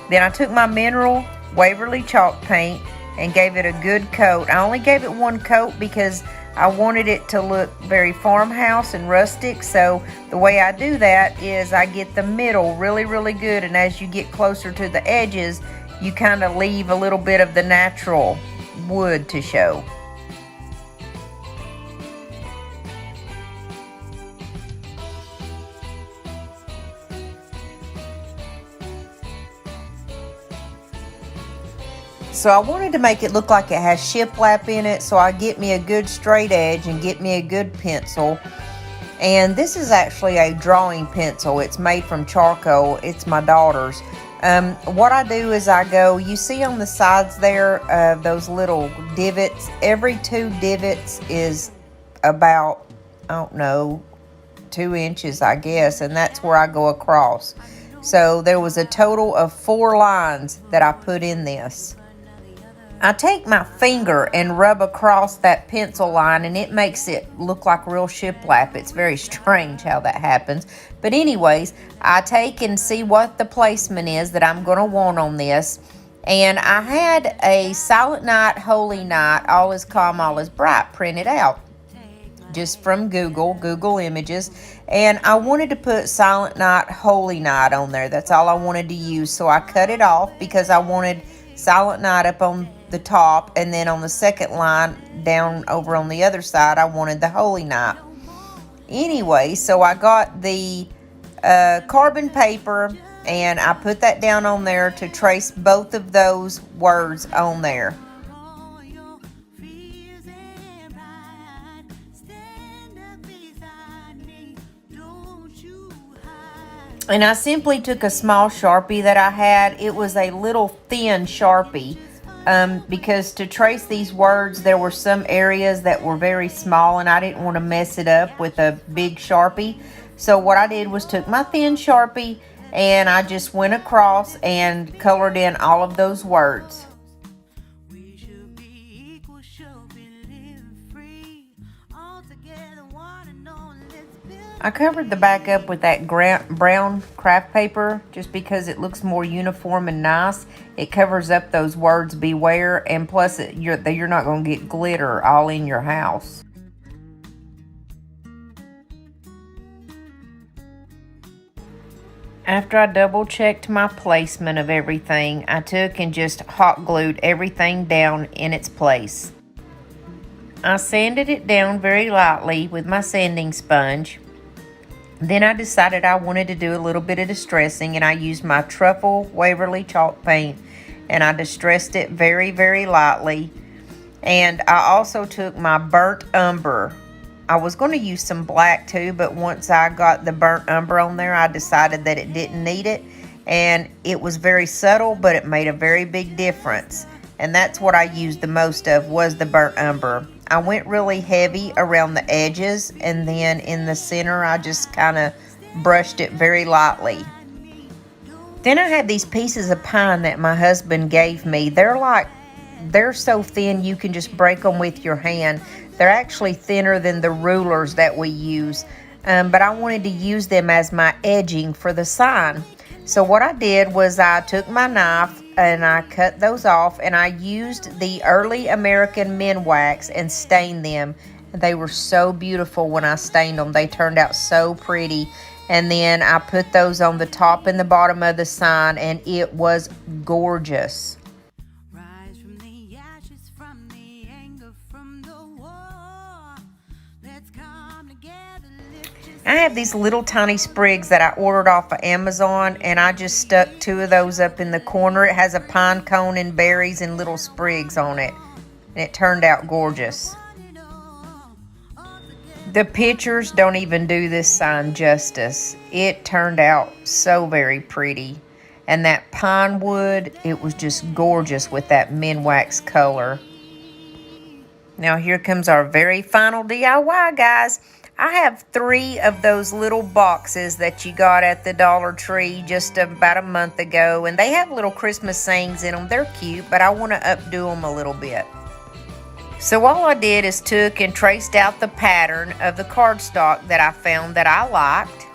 Then I took my mineral Waverly chalk paint and gave it a good coat. I only gave it one coat because I wanted it to look very farmhouse and rustic. So the way I do that is I get the middle really, really good. And as you get closer to the edges, you kind of leave a little bit of the natural wood to show. So I wanted to make it look like it has shiplap in it, so I get me a good straight edge and get me a good pencil. And this is actually a drawing pencil. It's made from charcoal. It's my daughter's. What I do is I go, you see on the sides there, those little divots, every 2 divots is about, I don't know, 2 inches, I guess, and that's where I go across. So there was a total of 4 lines that I put in this. I take my finger and rub across that pencil line and it makes it look like real shiplap. It's very strange how that happens. But anyways, I take and see what the placement is that I'm going to want on this. And I had a Silent Night, Holy Night, All is Calm, All is Bright printed out. Just from Google Images. And I wanted to put Silent Night, Holy Night on there. That's all I wanted to use. So I cut it off because I wanted Silent Night up on the top, and then on the second line down over on the other side I wanted the Holy Night. Anyway, so I got the carbon paper and I put that down on there to trace both of those words on there. And I simply took a small Sharpie that I had. It was a little thin Sharpie. Because to trace these words, there were some areas that were very small and I didn't want to mess it up with a big Sharpie. So what I did was took my thin Sharpie and I just went across and colored in all of those words. I covered the back up with that brown craft paper just because it looks more uniform and nice. It covers up those words beware, and plus you're not going to get glitter all in your house. After I double checked my placement of everything, I took and just hot glued everything down in its place. I sanded it down very lightly with my sanding sponge. Then I decided I wanted to do a little bit of distressing, and I used my Truffle Waverly chalk paint, and I distressed it very, very lightly. And I also took my burnt umber. I was going to use some black too, but once I got the burnt umber on there, I decided that it didn't need it. And it was very subtle, but it made a very big difference. And that's what I used the most of, was the burnt umber. I went really heavy around the edges, and then in the center I just kind of brushed it very lightly. Then I had these pieces of pine that my husband gave me. They're so thin you can just break them with your hand. They're actually thinner than the rulers that we use, but I wanted to use them as my edging for the sign. So what I did was I took my knife and I cut those off, and I used the early American men wax and stained them. They were so beautiful when I stained them. They turned out so pretty. And then I put those on the top and the bottom of the sign, and it was gorgeous. Rise from the ashes, from the anger, from the war. Let's come together, I have these little tiny sprigs that I ordered off of Amazon, and I just stuck 2 of those up in the corner. It has a pine cone and berries and little sprigs on it, and it turned out gorgeous. The pictures don't even do this sign justice. It turned out so very pretty. And that pine wood, it was just gorgeous with that men wax color. Now here comes our very final DIY, guys. I have 3 of those little boxes that you got at the Dollar Tree just about a month ago, and they have little Christmas sayings in them. They're cute, but I want to updo them a little bit. So all I did is took and traced out the pattern of the cardstock that I found that I liked.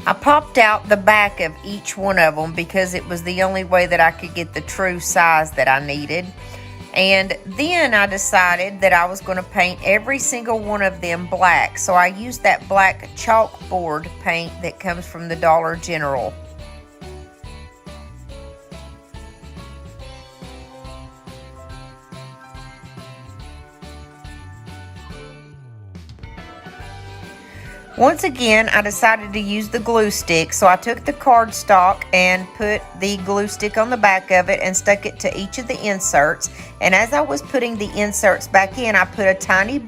I popped out the back of each one of them because it was the only way that I could get the true size that I needed. And then I decided that I was going to paint every single one of them black. So I used that black chalkboard paint that comes from the Dollar General. Once again, I decided to use the glue stick, so I took the cardstock and put the glue stick on the back of it and stuck it to each of the inserts. And as I was putting the inserts back in, I put a tiny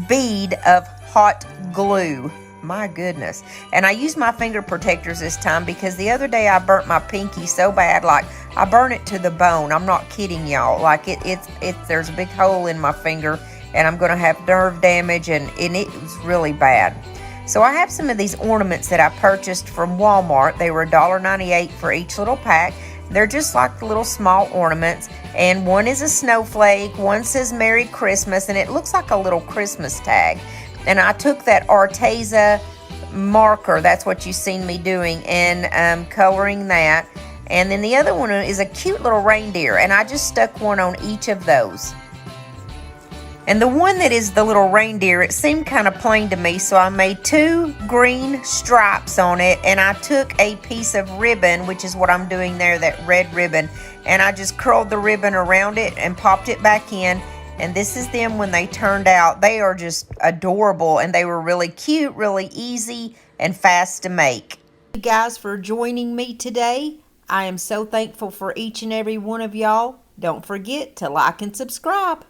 bead of hot glue. My goodness. And I used my finger protectors this time because the other day I burnt my pinky so bad, like I burned it to the bone. I'm not kidding y'all. Like there's a big hole in my finger, and I'm going to have nerve damage, and it was really bad. So I have some of these ornaments that I purchased from Walmart. They were $1.98 for each little pack. They're just like the little small ornaments, and one is a snowflake, one says Merry Christmas, and it looks like a little Christmas tag. And I took that Arteza marker, that's what you've seen me doing, and coloring that. And then the other one is a cute little reindeer, and I just stuck one on each of those. And the one that is the little reindeer, it seemed kind of plain to me, so I made 2 green stripes on it, and I took a piece of ribbon, which is what I'm doing there, that red ribbon, and I just curled the ribbon around it and popped it back in. And this is them when they turned out. They are just adorable, and they were really cute, really easy, and fast to make. Thank you guys for joining me today. I am so thankful for each and every one of y'all. Don't forget to like and subscribe.